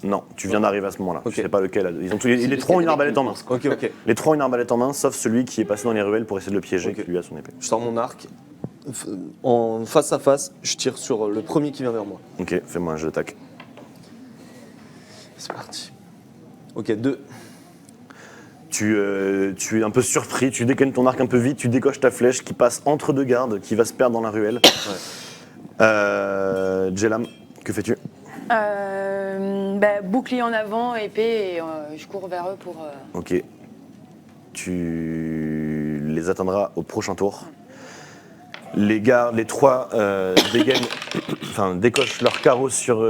Speaker 3: Non, tu viens d'arriver à ce moment-là.
Speaker 4: Ok.
Speaker 3: Je sais pas lequel. Les trois ont une arbalète en main.
Speaker 4: Ok.
Speaker 3: Les trois ont une arbalète en main, sauf celui qui est passé dans les ruelles pour essayer de le piéger,
Speaker 4: Ok.
Speaker 3: qui lui a son épée.
Speaker 4: Je sors mon arc. En face à face, je tire sur le premier qui vient vers moi.
Speaker 3: Ok, fais-moi un jeu d'attaque.
Speaker 4: C'est parti. Ok, 2.
Speaker 3: Tu es un peu surpris, tu dégaines ton arc un peu vite, tu décoches ta flèche qui passe entre 2 gardes, qui va se perdre dans la ruelle. Jelam, que fais-tu?
Speaker 5: Bouclier en avant, épée, et je cours vers eux pour...
Speaker 3: Ok. Tu les atteindras au prochain tour. Les trois décochent leur carreau sur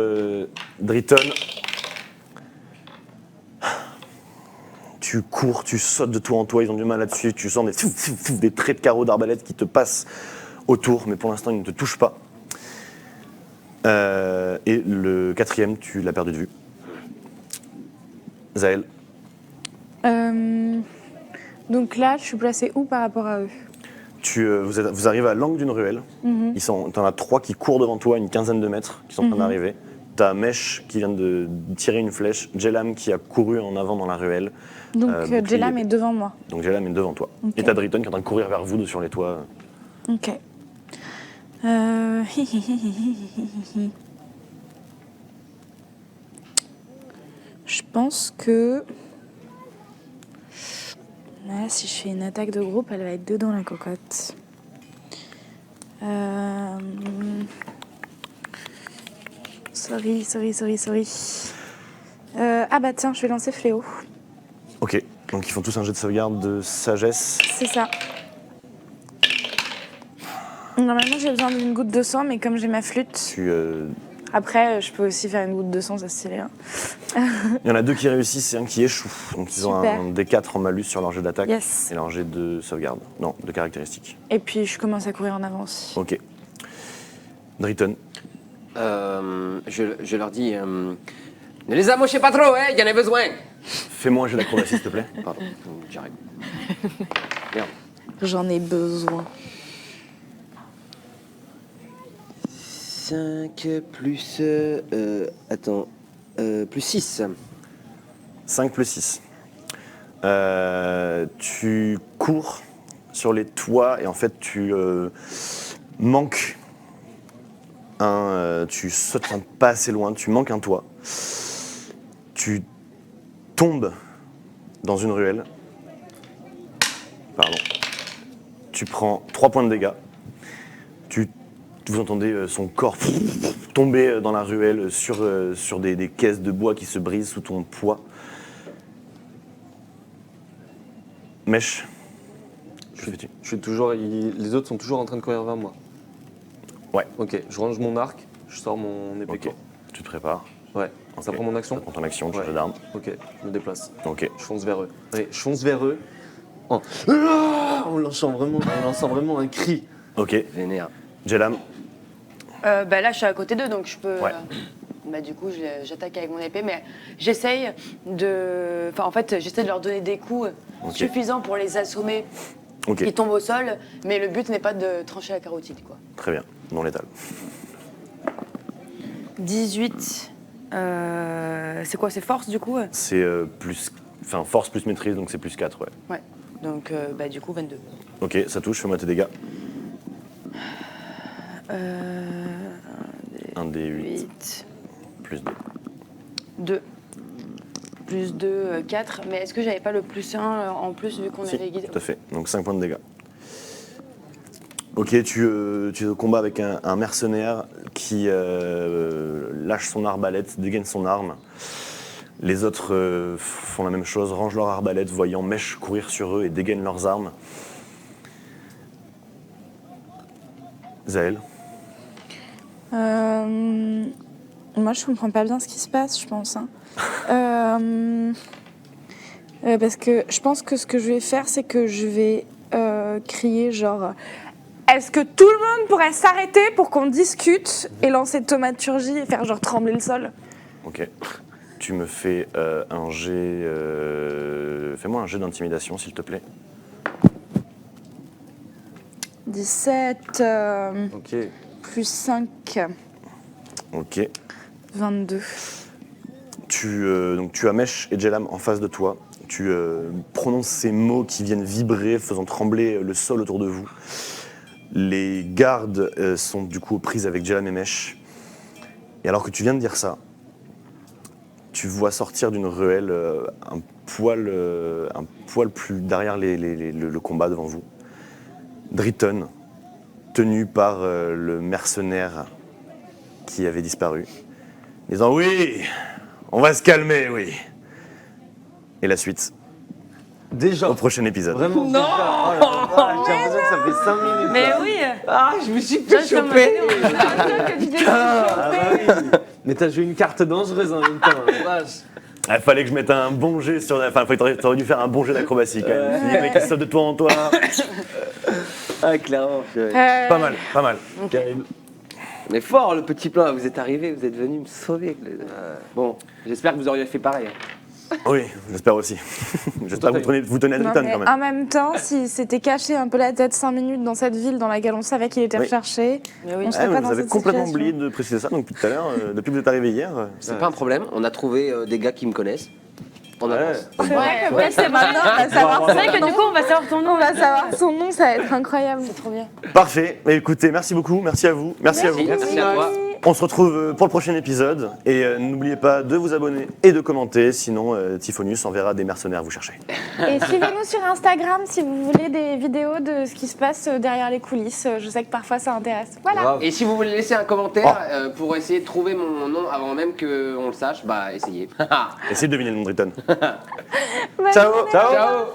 Speaker 3: Driton. Tu cours, tu sautes de toit en toit, ils ont du mal à te suivre, tu sens des traits de carreau d'arbalète qui te passent autour, mais pour l'instant ils ne te touchent pas. Et le 4e, tu l'as perdu de vue. Zaël.
Speaker 2: Donc là, je suis placée où par rapport à eux?
Speaker 3: Vous arrivez à l'angle d'une ruelle. T'en as 3 qui courent devant toi, une quinzaine de mètres, qui sont en train d'arriver. T'as Mèche qui vient de tirer une flèche, Jelam qui a couru en avant dans la ruelle.
Speaker 2: Donc
Speaker 3: bouclier.
Speaker 2: Jelam est devant moi.
Speaker 3: Donc Jelam est devant toi.
Speaker 2: Ok.
Speaker 3: Et t'as Driton qui est en train de courir vers vous sur les toits.
Speaker 2: Ok. Je pense que... Là, si je fais une attaque de groupe, elle va être dedans la cocotte. Sorry. Ah bah tiens, je vais lancer Fléau.
Speaker 3: Ok, donc ils font tous un jet de sauvegarde de sagesse.
Speaker 2: C'est ça. Normalement, j'ai besoin d'une goutte de sang, mais comme j'ai ma flûte... Après, je peux aussi faire une goutte de sang, ça c'est stylé.
Speaker 3: Il y en a 2 qui réussissent et un qui échoue. Donc ils ont
Speaker 2: Super.
Speaker 3: un D4 en malus sur leur jet d'attaque
Speaker 2: Yes.
Speaker 3: et leur jet de sauvegarde. Non, de caractéristiques.
Speaker 2: Et puis, je commence à courir en avant aussi.
Speaker 3: Ok. Driton.
Speaker 6: Je leur dis ne les amochez pas trop, il y en a besoin.
Speaker 3: Fais-moi un jet d'acrobatie, s'il te plaît.
Speaker 6: Pardon, j'arrive. Merde.
Speaker 2: J'en ai besoin.
Speaker 6: 5 plus. Plus 6.
Speaker 3: 5 plus 6. Tu cours sur les toits et en fait tu manques tu sautes pas assez loin, tu manques un toit. Tu tombes dans une ruelle. Pardon. Tu prends 3 points de dégâts. Vous entendez son corps tomber dans la ruelle sur des caisses de bois qui se brisent sous ton poids. Mèche, que fais-tu?
Speaker 4: Je suis toujours. Les autres sont toujours en train de courir vers moi.
Speaker 3: Ouais.
Speaker 4: Ok, je range mon arc, je sors mon épée.
Speaker 3: Ok, tu te prépares.
Speaker 4: Ouais. Ça
Speaker 3: Ok.
Speaker 4: prend mon action.
Speaker 3: Ça prend ton action, tu
Speaker 4: Ouais.
Speaker 3: changes d'arme.
Speaker 4: Ok, je me déplace.
Speaker 3: Ok.
Speaker 4: Je fonce vers eux. Allez, je fonce vers eux. En lançant vraiment un cri.
Speaker 3: Ok.
Speaker 6: Vénère.
Speaker 3: Jelam,
Speaker 5: Bah là, je suis à côté d'eux, donc je peux.
Speaker 3: Ouais.
Speaker 5: Bah du coup, j'attaque avec mon épée, mais j'essaye de. Enfin, en fait, j'essaie de leur donner des coups
Speaker 3: Ok.
Speaker 5: suffisants pour les assommer.
Speaker 3: ok.
Speaker 5: Ils tombent au sol, mais le but n'est pas de trancher la carotide, quoi.
Speaker 3: Très bien, non létal.
Speaker 5: 18. C'est quoi, c'est force du coup?
Speaker 3: C'est force plus maîtrise, donc c'est plus 4, ouais.
Speaker 5: Ouais. Donc, bah du coup, 22.
Speaker 3: Ok, ça touche, fais-moi tes dégâts. 1 des 8,
Speaker 5: 8.
Speaker 3: plus 2.
Speaker 5: 2. Plus 2, 4. Mais est-ce que j'avais pas le plus 1 en plus vu qu'on
Speaker 3: Si,
Speaker 5: avait guidé?
Speaker 3: tout à fait, donc 5 points de dégâts. Ok, tu es au combat avec un mercenaire qui lâche son arbalète, dégaine son arme. Les autres font la même chose, rangent leur arbalète, voyant Mèche courir sur eux et dégainent leurs armes. Zaël,
Speaker 2: Moi, je comprends pas bien ce qui se passe, je pense. Hein. Parce que je pense que ce que je vais faire, c'est que je vais crier genre... Est-ce que tout le monde pourrait s'arrêter pour qu'on discute et lancer thaumaturgie et faire genre trembler le sol?
Speaker 3: ok. Tu me fais un jet... Fais-moi un jet d'intimidation, s'il te plaît.
Speaker 2: 17
Speaker 4: Ok.
Speaker 2: plus 5,
Speaker 3: Ok.
Speaker 2: 22.
Speaker 3: Donc tu as Mèche et Jelam en face de toi. Tu prononces ces mots qui viennent vibrer, faisant trembler le sol autour de vous. Les gardes sont du coup aux prises avec Jelam et Mèche. Et alors que tu viens de dire ça, tu vois sortir d'une ruelle un poil plus derrière le combat devant vous. Driton, tenu par le mercenaire qui avait disparu, disant « Oui, on va se calmer, oui !» Et la suite,
Speaker 4: Déjà.
Speaker 3: au prochain épisode.
Speaker 4: Vraiment. Non. J'ai l'impression que ça fait 5 minutes.
Speaker 5: Mais
Speaker 4: là.
Speaker 5: oui.
Speaker 6: Ah, je me suis
Speaker 5: Ça,
Speaker 6: fait
Speaker 5: ça m'a
Speaker 6: choper.
Speaker 5: étonné.
Speaker 4: Ah bah oui. Mais t'as joué une carte dangereuse en même temps. Vache.
Speaker 3: Il fallait que je mette un bon jet sur... Enfin, t'aurais dû faire un bon jet d'acrobatie quand même. Les mecs qui sautent de toi en toi.
Speaker 6: Ah, clairement.
Speaker 3: Pas mal, pas mal.
Speaker 4: Terrible.
Speaker 6: Mais fort le petit plan, vous êtes arrivé, vous êtes venu me sauver. Bon, j'espère que vous auriez fait pareil.
Speaker 3: Oui, j'espère aussi. J'espère que vous tenez à
Speaker 2: Non,
Speaker 3: Driton
Speaker 2: mais
Speaker 3: quand même.
Speaker 2: en même temps, s'il s'était caché un peu la tête 5 minutes dans cette ville dans laquelle on savait qu'il était
Speaker 3: Oui.
Speaker 2: recherché,
Speaker 5: Mais oui.
Speaker 2: on serait
Speaker 3: Ouais,
Speaker 2: pas
Speaker 3: vous
Speaker 2: dans
Speaker 3: avez
Speaker 2: cette
Speaker 3: complètement
Speaker 2: situation.
Speaker 3: oublié de préciser ça, donc depuis tout à l'heure, depuis que vous êtes arrivé hier.
Speaker 6: C'est pas un problème, on a trouvé des gars qui me connaissent. On avance.
Speaker 2: C'est vrai que c'est maintenant, on va savoir
Speaker 5: C'est vrai que du coup, on va savoir ton nom.
Speaker 2: on va savoir son nom, ça va être incroyable.
Speaker 5: C'est trop bien.
Speaker 3: Parfait. Mais écoutez, merci beaucoup, merci à vous, merci à vous.
Speaker 6: Merci à toi.
Speaker 3: On se retrouve pour le prochain épisode et n'oubliez pas de vous abonner et de commenter, sinon Typhonius enverra des mercenaires vous chercher.
Speaker 2: Et suivez-nous sur Instagram si vous voulez des vidéos de ce qui se passe derrière les coulisses. Je sais que parfois ça intéresse. Voilà.
Speaker 4: Grave.
Speaker 6: Et si vous voulez laisser un commentaire pour essayer de trouver mon nom avant même qu'on le sache, bah essayez.
Speaker 3: Essayez de deviner le nom de Driton.
Speaker 2: Bonne
Speaker 3: Ciao.
Speaker 2: journée.
Speaker 6: Ciao.